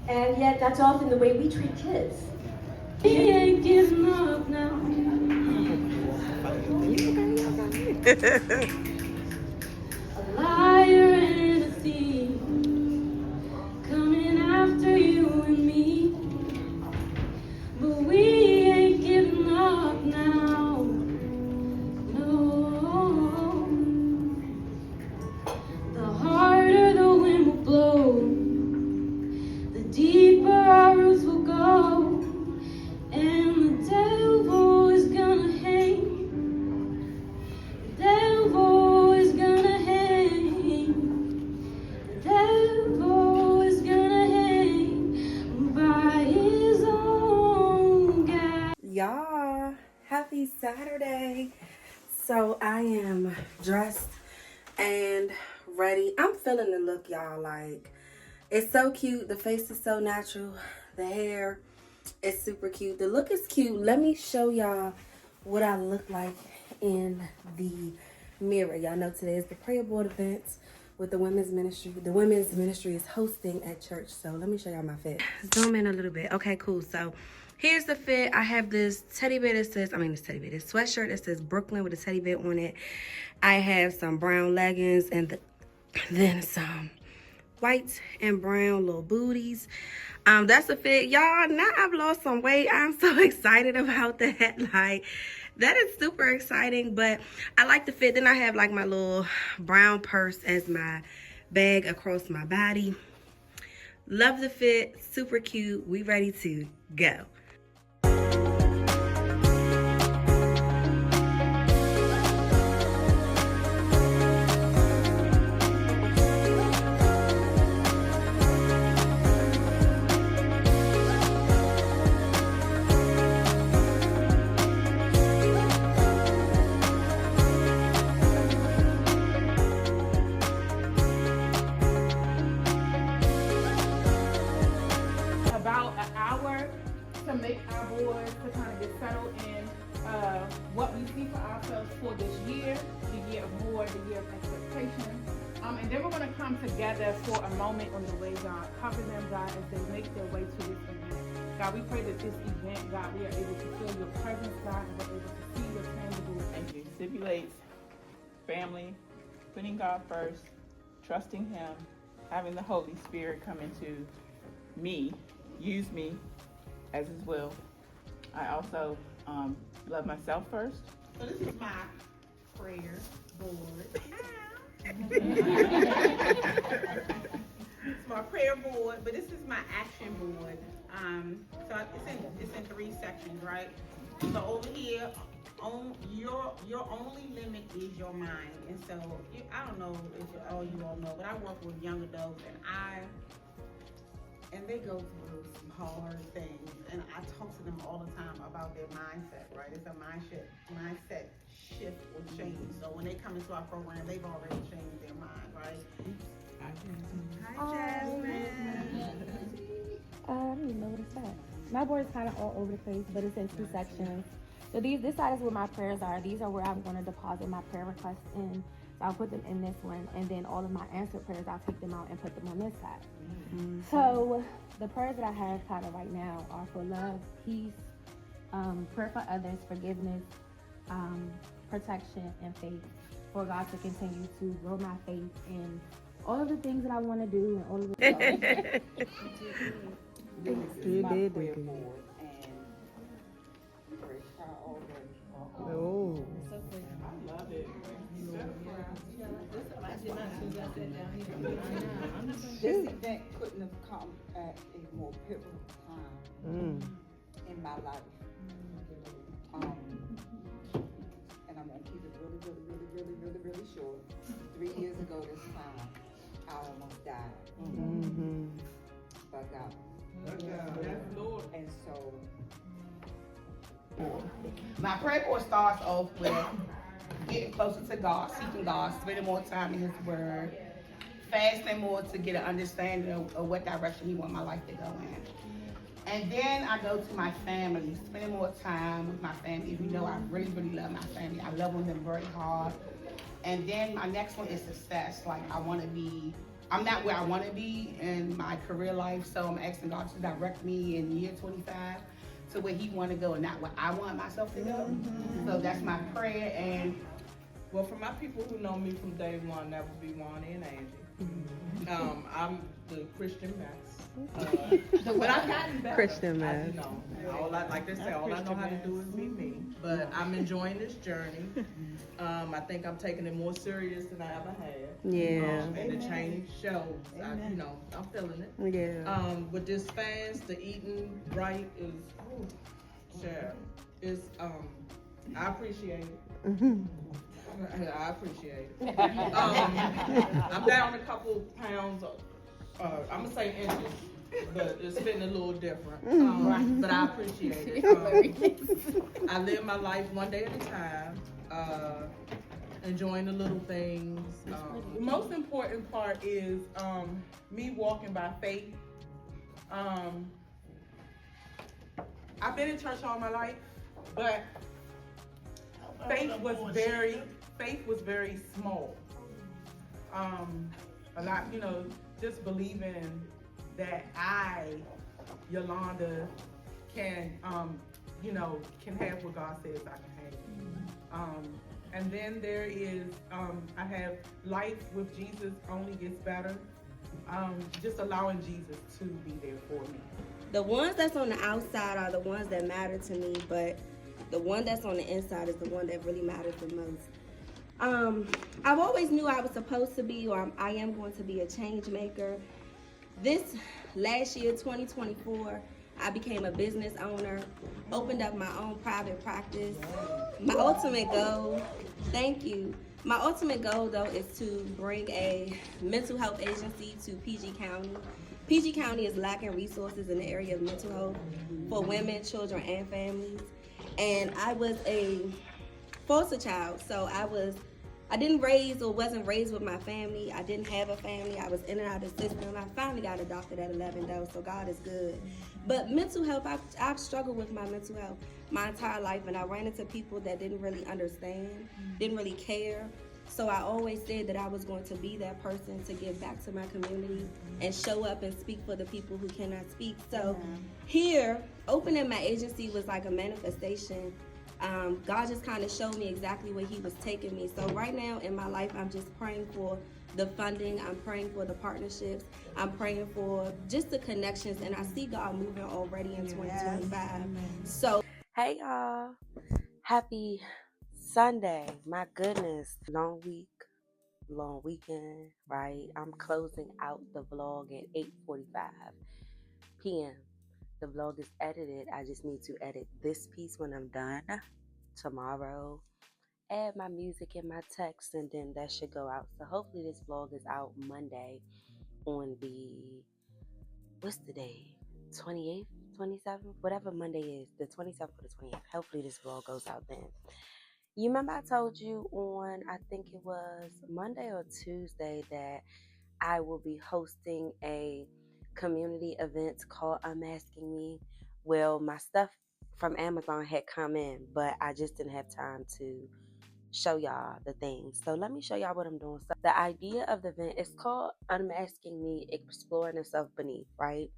And yet that's often the way we treat kids. We ain't giving up now. A liar and a thief, coming after you and me. But we ain't giving up now. No. The harder the wind will blow, the deeper our roots will go. And the devil is gonna hang. The devil is gonna hang. The devil is gonna hang by his own gas. Y'all, happy Saturday. So I am dressed and ready. I'm feeling the look, y'all. Like, it's so cute. The face is so natural. The hair is super cute. The look is cute. Let me show y'all what I look like in the mirror. Y'all know today is the prayer board event with the women's ministry. The women's ministry is hosting at church. So let me show y'all my fit. Zoom in a little bit. Okay, cool. So here's the fit. I have this teddy bear that says, this sweatshirt that says Brooklyn with a teddy bear on it. I have some brown leggings and then some white and brown little booties. That's the fit, y'all. Now I've lost some weight. I'm so excited about that. Like, that is super exciting, but I like the fit. Then I have like my little brown purse as my bag across my body. Love the fit, super cute. We ready to go. Make our boards to kind of get settled in what we see for ourselves for this year, the year of more, the year of expectation. And then we're going to come together for a moment on the way, God. Cover them, God, as they make their way to this event. God, we pray that this event, God, we are able to feel your presence, God, and we're able to see your tangible. Thank you. Stipulates family, putting God first, trusting him, having the Holy Spirit come into me, use me as his will. I also love myself first. So this is my prayer board. It's my prayer board. board, but this is my action board. It's in 3 sections, right? So over here, your only limit is your mind. And so I don't know if all you all know, but I work with young adults, and they go through some hard things, and I talk to them all the time about their mindset, right? It's a mindset shift or change. So when they come into our program, they've already changed their mind, right? Hi, Jasmine. I don't even know what it's at. My board is kind of all over the place, but it's in 2 sections. So this side is where my prayers are. These are where I'm going to deposit my prayer requests in. So I'll put them in this one, and then all of my answered prayers, I'll take them out and put them on this side. So the prayers that I have kind of right now are for love, peace, prayer for others, forgiveness, protection, and faith. For God to continue to grow my faith in all of the things that I want to do and all of the You did good. Oh. I love it. This event couldn't have come at a more pivotal time in my life. And I'm gonna keep it really short. 3 years ago this time, I almost died. But God. And so My prayer board starts off with getting closer to God, seeking God, spending more time in His Word, fasting more to get an understanding of what direction He wants my life to go in. And then I go to my family, spending more time with my family. If you know, I really love my family. I love them very hard. And then my next one is success. Like I'm not where I want to be in my career life, so I'm asking God to direct me in year 25 to where He want to go and not where I want myself to go. So that's my prayer. And well, for my people who know me from day one, that would be Wanda and Angie. I'm the Christian Max. But I've gotten better. Christian Max. All I know how to do is be me. But I'm enjoying this journey. I think I'm taking it more serious than I ever have. Yeah. And the change shows. I'm feeling it. Yeah. With this fast, the eating right is, I appreciate it. I appreciate it. I'm down a couple pounds. I'm gonna say inches, but it's fitting a little different. But I appreciate it. I live my life one day at a time, enjoying the little things. The most important part is me walking by faith. I've been in church all my life, but faith was very small. A lot, just believing that Yolanda, can have what God says I can have. And then there is, I have life with Jesus only gets better. Just allowing Jesus to be there for me. The ones that's on the outside are the ones that matter to me, but the one that's on the inside is the one that really matters the most. I've always knew I was supposed to be, or I am going to be, a change maker. This last year, 2024, I became a business owner, opened up my own private practice. My ultimate goal, thank you. My ultimate goal, though, is to bring a mental health agency to PG County. PG County is lacking resources in the area of mental health for women, children, and families. And I was a foster child, so I didn't wasn't raised with my family. I didn't have a family. I was in and out of the system. I finally got adopted at 11 though, so God is good. But mental health, I've struggled with my mental health my entire life, and I ran into people that didn't really understand, didn't really care. So I always said that I was going to be that person to give back to my community and show up and speak for the people who cannot speak. So here, opening my agency was like a manifestation. God just kind of showed me exactly where He was taking me. So right now in my life, I'm just praying for the funding. I'm praying for the partnerships. I'm praying for just the connections. And I see God moving already in 2025. So, Hey y'all, happy Sunday. My goodness, long week, long weekend, right? I'm closing out the vlog at 8:45 p.m. The vlog is edited. I just need to edit this piece when I'm done tomorrow. Add my music and my text, and then that should go out. So hopefully this vlog is out Monday on the, what's the day? 28th, 27th, whatever Monday is, the 27th or the 28th. Hopefully this vlog goes out then. You remember I told you on, I think it was Monday or Tuesday, that I will be hosting a community event called Unmasking Me. Well, my stuff from Amazon had come in, but I just didn't have time to show y'all the things. So let me show y'all what I'm doing. So the idea of the event is called Unmasking Me, Exploring the Self Beneath, right?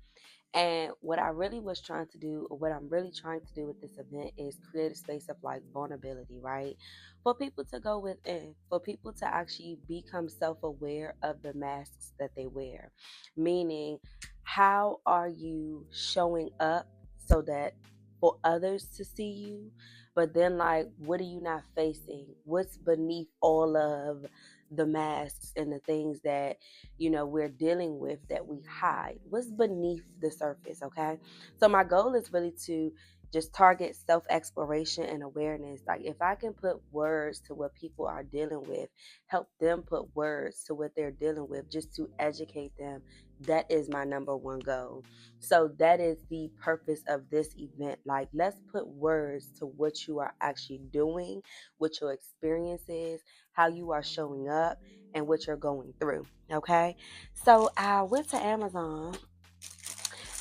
And what I really was trying to do, or what I'm really trying to do with this event, is create a space of like vulnerability, right? For people to go within, for people to actually become self aware of the masks that they wear. Meaning, how are you showing up so that for others to see you? But then, like, what are you not facing? What's beneath all of the masks and the things that we're dealing with that we hide? What's beneath the surface? Okay, so my goal is really to just target self-exploration and awareness. Like, if I can put words to what people are dealing with, help them put words to what they're dealing with, just to educate them, that is my number one goal. So that is the purpose of this event. Like, let's put words to what you are actually doing, what your experience is, how you are showing up, and what you're going through. Okay, so I went to Amazon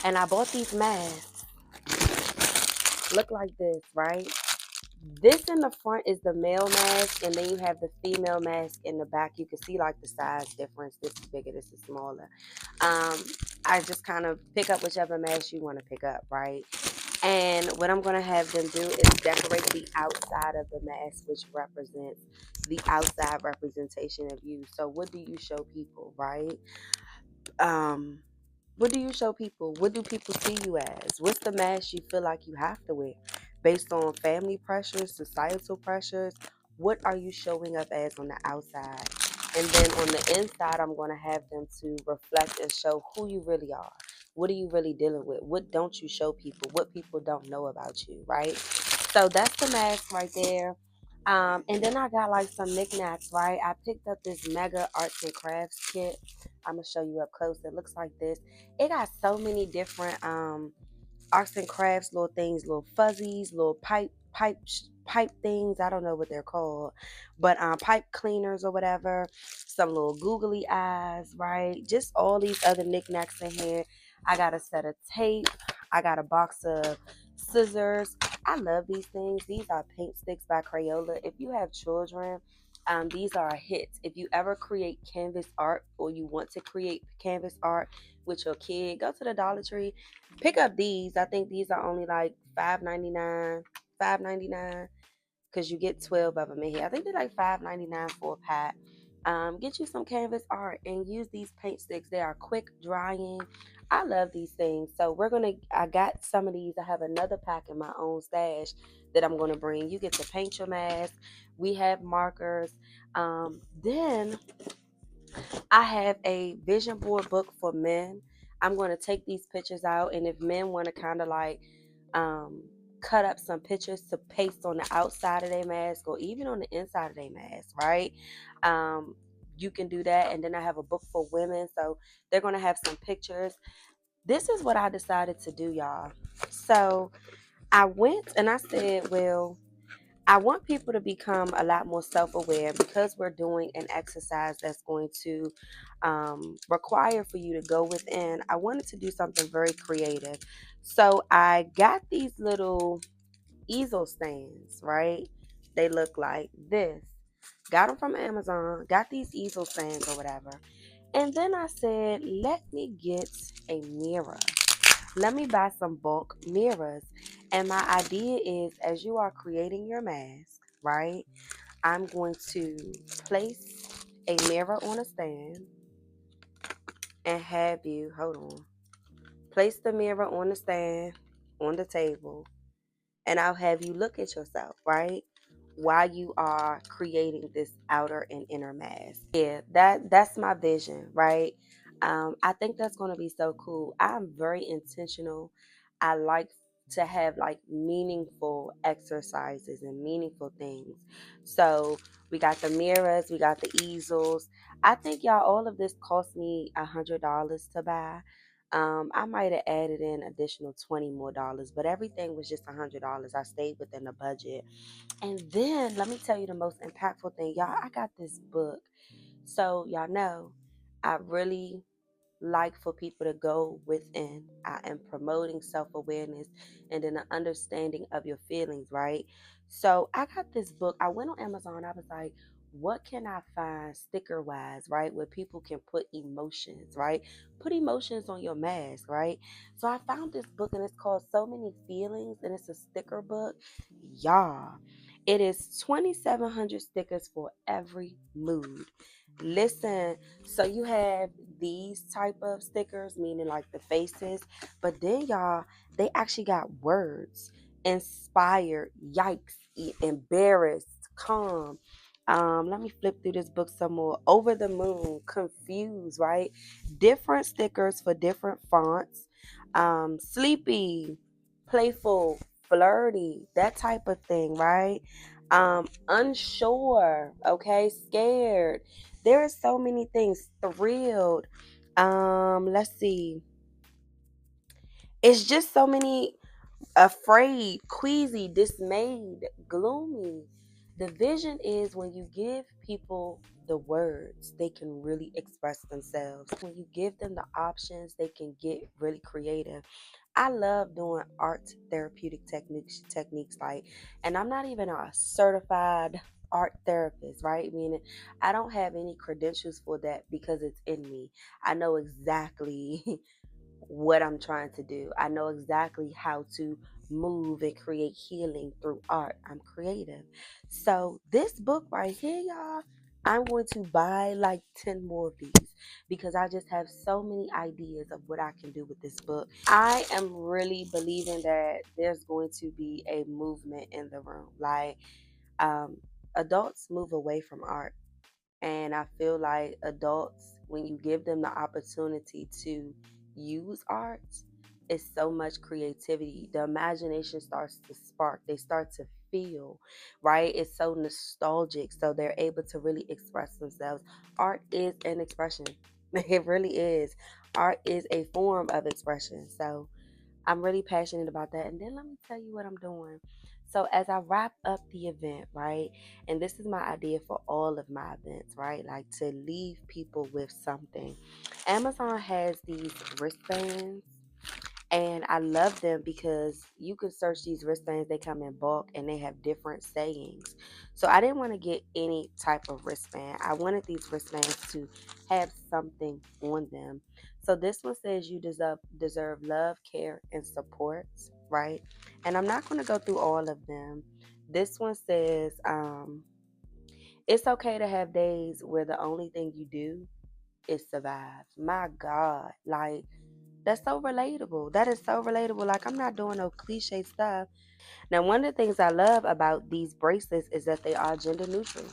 and I bought these masks. Look like this, right? This in the front is the male mask, and then you have the female mask in the back. You can see like the size difference. This is bigger, this is smaller. I just kind of pick up whichever mask you want to pick up, right? And what I'm going to have them do is decorate the outside of the mask, which represents the outside representation of you. So what do you show people, right? What do you show people? What do people see you as? What's the mask you feel like you have to wear? Based on family pressures, societal pressures, what are you showing up as on the outside? And then on the inside, I'm going to have them to reflect and show who you really are. What are you really dealing with? What don't you show people? What people don't know about you, right? So that's the mask right there. And then I got like some knickknacks, right? I picked up this mega arts and crafts kit. I'm going to show you up close. It looks like this. It got so many different arts and crafts, little things, little fuzzies, little pipe things. I don't know what they're called, but pipe cleaners or whatever. Some little googly eyes, right? Just all these other knickknacks in here. I got a set of tape. I got a box of scissors. I love these things. These are paint sticks by Crayola. If you have children, these are a hit. If you ever create canvas art, or you want to create canvas art with your kid, go to the Dollar Tree, pick up these. I think these are only like $5.99 because you get 12 of them in here. I think they're like $5.99 for a pack. Get you some canvas art and use these paint sticks. They are quick drying. I love these things. So I got some of these. I have another pack in my own stash that I'm going to bring. You get to paint your mask. We have markers. Then I have a vision board book for men. I'm going to take these pictures out, and if men want to kind of like cut up some pictures to paste on the outside of their mask or even on the inside of their mask, right? You can do that. And then I have a book for women, so they're going to have some pictures. This is what I decided to do, y'all. So I went and I said, well, I want people to become a lot more self-aware because we're doing an exercise that's going to require for you to go within. I wanted to do something very creative. So I got these little easel stands, right? They look like this. Got them from Amazon. Got these easel stands or whatever. And then I said, let me get a mirror. Let me buy some bulk mirrors. And my idea is, as you are creating your mask, right, I'm going to place a mirror on a stand and have you, hold on, place the mirror on the stand, on the table, and I'll have you look at yourself, right? while you are creating this outer and inner mask. Yeah, that's my vision, right? I think that's going to be so cool. I'm very intentional. I like to have like meaningful exercises and meaningful things. So we got the mirrors, we got the easels. I think y'all, all of this cost me $100 to buy. I might have added in additional $20 more, but everything was just $100. I stayed within the budget. And then let me tell you the most impactful thing, y'all. I got this book. So y'all know I really like for people to go within. I am promoting self awareness and then an understanding of your feelings, right? So I got this book. I went on Amazon. I was like, what can I find sticker wise, right? Where people can put emotions, right? Put emotions on your mask, right? So I found this book and it's called So Many Feelings and it's a sticker book. Y'all, it is 2,700 stickers for every mood. Listen, so you have these type of stickers, meaning like the faces, but then y'all, they actually got words: inspired, yikes, embarrassed, calm. Let me flip through this book some more. Over the moon, confused, right? Different stickers for different fonts. Sleepy, playful, flirty, that type of thing, right? Unsure, okay, scared. There are so many things. Thrilled. Let's see. It's just so many. Afraid, queasy, dismayed, gloomy. The vision is when you give people the words, they can really express themselves. When you give them the options, they can get really creative. I love doing art therapeutic techniques like, and I'm not even a certified art therapist, right? Meaning I don't have any credentials for that because it's in me. I know exactly what I'm trying to do. I know exactly how to move and create healing through art. I'm creative. So this book right here, y'all, I'm going to buy like 10 more of these because I just have so many ideas of what I can do with this book. I am really believing that there's going to be a movement in the room. Like um, adults move away from art. And I feel like adults, when you give them the opportunity to use art, it's so much creativity. The imagination starts to spark. They start to feel, right? It's so nostalgic. So they're able to really express themselves. Art is an expression. It really is. Art is a form of expression. So I'm really passionate about that. And then let me tell you what I'm doing. So as I wrap up the event, right? And this is my idea for all of my events, right? Like to leave people with something. Amazon has these wristbands and I love them because you can search these wristbands. They come in bulk and they have different sayings. So I didn't want to get any type of wristband. I wanted these wristbands to have something on them. So this one says you deserve love, care, and support, right? And I'm not going to go through all of them. This one says, it's okay to have days where the only thing you do is survive. My God, like that's so relatable. That is so relatable. Like, I'm not doing no cliche stuff. Now, one of the things I love about these bracelets is that they are gender neutral.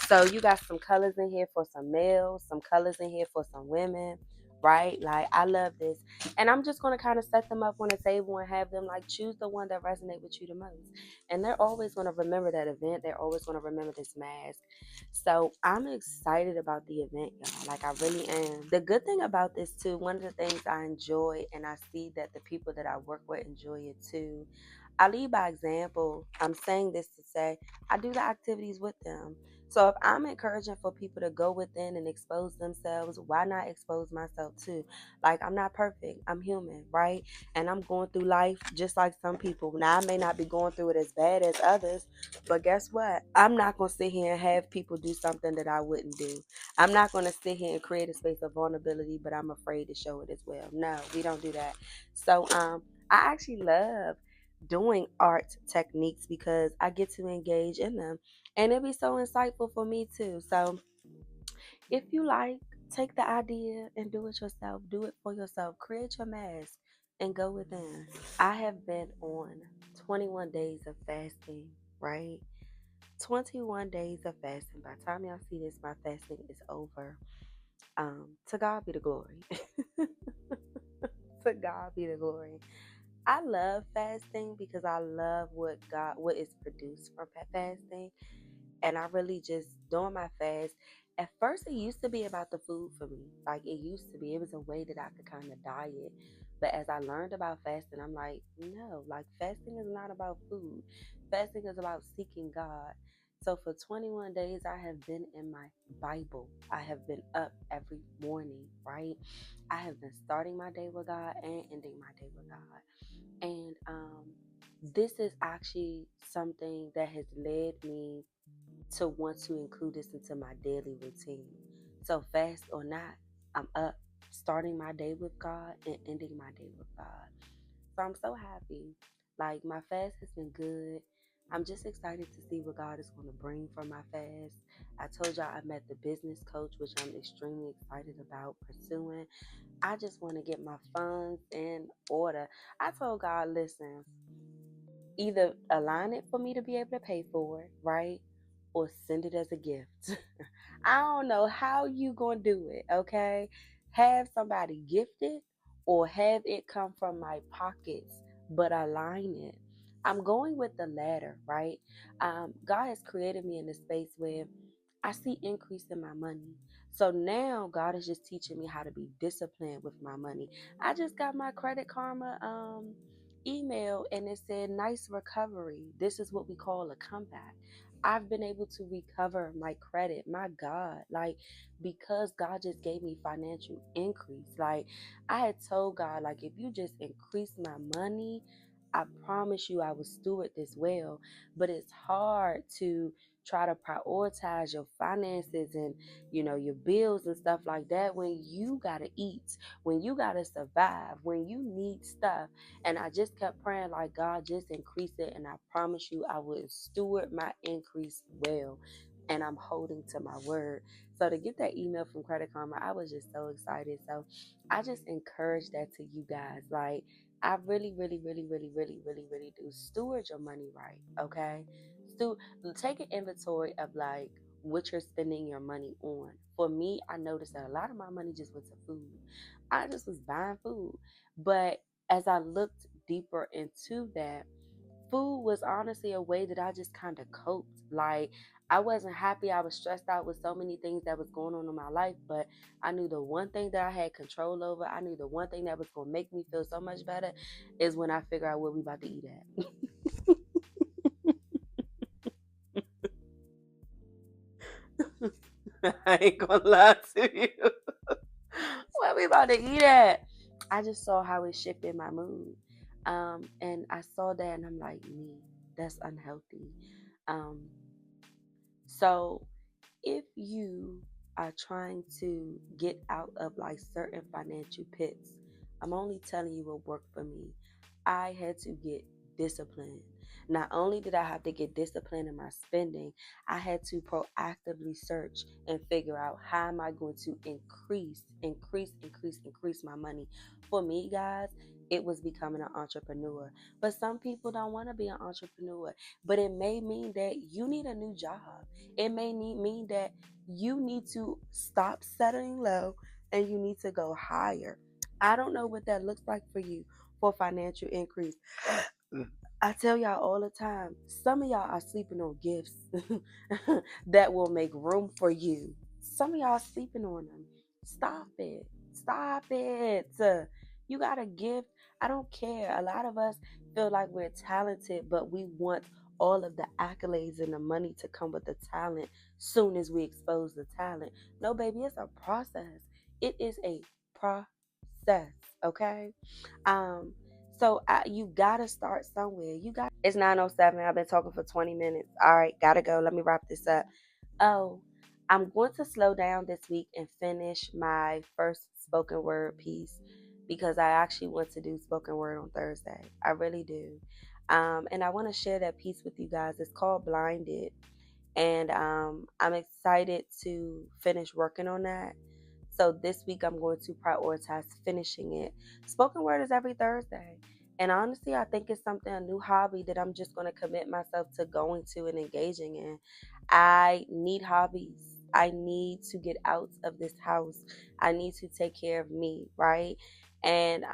So you got some colors in here for some males, some colors in here for some women, right? Like, I love this. And I'm just going to kind of set them up on a table and have them like choose the one that resonate with you the most. And they're always going to remember that event. They're always going to remember this mask. So I'm excited about the event, y'all. Like, I really am. The good thing about this too, one of the things I enjoy and I see that the people that I work with enjoy it too. I lead by example. I'm saying this to say I do the activities with them. So if I'm encouraging for people to go within and expose themselves, why not expose myself too? Like, I'm not perfect. I'm human, right? And I'm going through life just like some people. Now, I may not be going through it as bad as others, but guess what? I'm not going to sit here and have people do something that I wouldn't do. I'm not going to sit here and create a space of vulnerability, but I'm afraid to show it as well. No, we don't do that. So I actually love doing art techniques because I get to engage in them. And it'd be so insightful for me too. So if you like, take the idea and do it yourself. Do it for yourself. Create your mask and go within. I have been on 21 days of fasting, right? 21 days of fasting. By the time y'all see this, my fasting is over. To God be the glory. To God be the glory. I love fasting because I love what is produced from fasting. And I really just doing my fast. At first, it used to be about the food for me. Like it used to be. It was a way that I could kind of diet. But as I learned about fasting, I'm like, no, like fasting is not about food. Fasting is about seeking God. So for 21 days, I have been in my Bible. I have been up every morning, right? I have been starting my day with God and ending my day with God. And this is actually something that has led me to want to include this into my daily routine. So, fast or not, I'm up, starting my day with God and ending my day with God. So, I'm so happy. Like, my fast has been good. I'm just excited to see what God is going to bring from my fast. I told y'all I met the business coach, which I'm extremely excited about pursuing. I just want to get my funds in order. I told God, listen, either align it for me to be able to pay for it, right? Or send it as a gift. I don't know how you gonna do it, okay? Have somebody gift it or have it come from my pockets, but align it. I'm going with the latter, right? God has created me in a space where I see increase in my money. So now God is just teaching me how to be disciplined with my money. I just got my Credit Karma email and it said nice recovery. This is what we call a comeback. I've been able to recover my credit. My God, like because God just gave me financial increase. Like I had told God, like if you just increase my money, I promise you I will steward this well. But it's hard to try to prioritize your finances and your bills and stuff like that when you gotta eat, when you gotta survive, when you need stuff. And I just kept praying like, God, just increase it, and I promise you I will steward my increase well. And I'm holding to my word. So to get that email from Credit Karma, I was just so excited. So I just encourage that to you guys. Like I really, really, really, really, really, really, really do steward your money right. Okay. Take an inventory of like what you're spending your money on. For me, I noticed that a lot of my money just went to food. I just was buying food. But as I looked deeper into that, food was honestly a way that I just kind of coped. Like I wasn't happy. I was stressed out with so many things that was going on in my life, but I knew the one thing that I had control over, I knew the one thing that was going to make me feel so much better is when I figure out what we about to eat at. I ain't gonna lie to you. What we about to eat at? I just saw how it shifted my mood. And I saw that and I'm like, me, that's unhealthy. Um, so if you are trying to get out of like certain financial pits, I'm only telling you what worked for me. I had to get disciplined. Not only did I have to get disciplined in my spending, I had to proactively search and figure out how am I going to increase my money. For me, guys, it was becoming an entrepreneur. But some people don't want to be an entrepreneur. But it may mean that you need a new job. It may mean that you need to stop settling low and you need to go higher. I don't know what that looks like for you for financial increase. I tell y'all all the time, some of y'all are sleeping on gifts that will make room for you. Some of y'all are sleeping on them. Stop it. Stop it. You got a gift. I don't care. A lot of us feel like we're talented, but we want all of the accolades and the money to come with the talent soon as we expose the talent. No, baby, it's a process. It is a process, okay? So you gotta start somewhere. It's 9:07. I've been talking for 20 minutes. All right, gotta go. Let me wrap this up. Oh, I'm going to slow down this week and finish my first spoken word piece because I actually want to do spoken word on Thursday. I really do. And I want to share that piece with you guys. It's called Blinded. And I'm excited to finish working on that. So this week I'm going to prioritize finishing it. Spoken word is every Thursday. And honestly, I think it's something, a new hobby that I'm just going to commit myself to going to and engaging in. I need hobbies. I need to get out of this house. I need to take care of me, right? And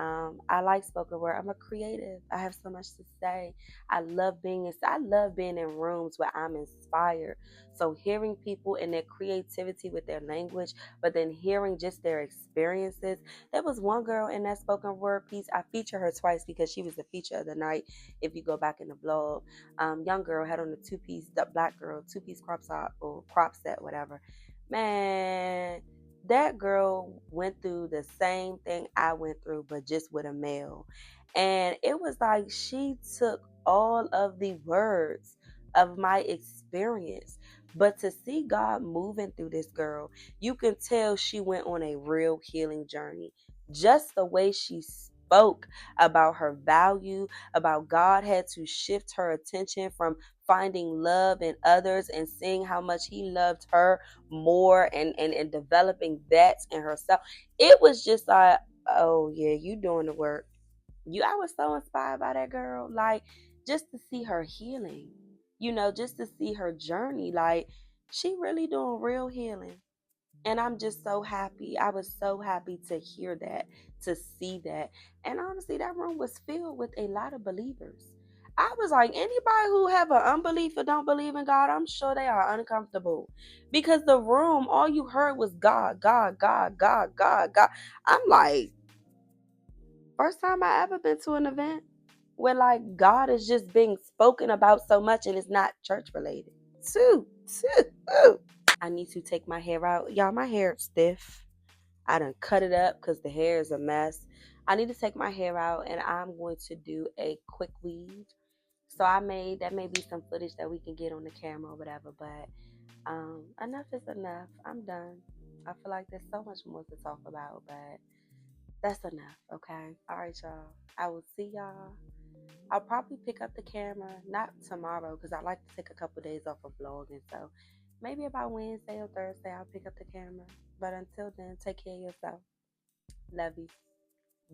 I like spoken word. I'm a creative. I have so much to say. I love being in rooms where I'm inspired. So hearing people and their creativity with their language, but then hearing just their experiences. There was one girl in that spoken word piece. I featured her twice because she was the feature of the night. If you go back in the blog, young girl had on a two-piece, the black girl, two-piece crop top or crop set, whatever. Man, that girl went through the same thing I went through, but just with a male. And it was like she took all of the words of my experience. But to see God moving through this girl, you can tell she went on a real healing journey. Just the way she spoke about her value, about God had to shift her attention from finding love in others and seeing how much he loved her more, and developing that in herself. It was just like, oh yeah, you doing the work. I was so inspired by that girl. Like, just to see her healing, just to see her journey. Like, she really doing real healing. And I'm just so happy. I was so happy to hear that, to see that. And honestly, that room was filled with a lot of believers. I was like, anybody who have an unbelief or don't believe in God, I'm sure they are uncomfortable. Because the room, all you heard was God, God, God, God, God, God. I'm like, first time I ever been to an event where like God is just being spoken about so much and it's not church related. Two. I need to take my hair out. Y'all, my hair is stiff. I done cut it up because the hair is a mess. I need to take my hair out and I'm going to do a quick weave. So that may be some footage that we can get on the camera or whatever, but enough is enough. I'm done. I feel like there's so much more to talk about, but that's enough, okay? All right, y'all. I will see y'all. I'll probably pick up the camera, not tomorrow, because I like to take a couple days off of vlogging. So maybe about Wednesday or Thursday, I'll pick up the camera. But until then, take care of yourself. Love you.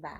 Bye.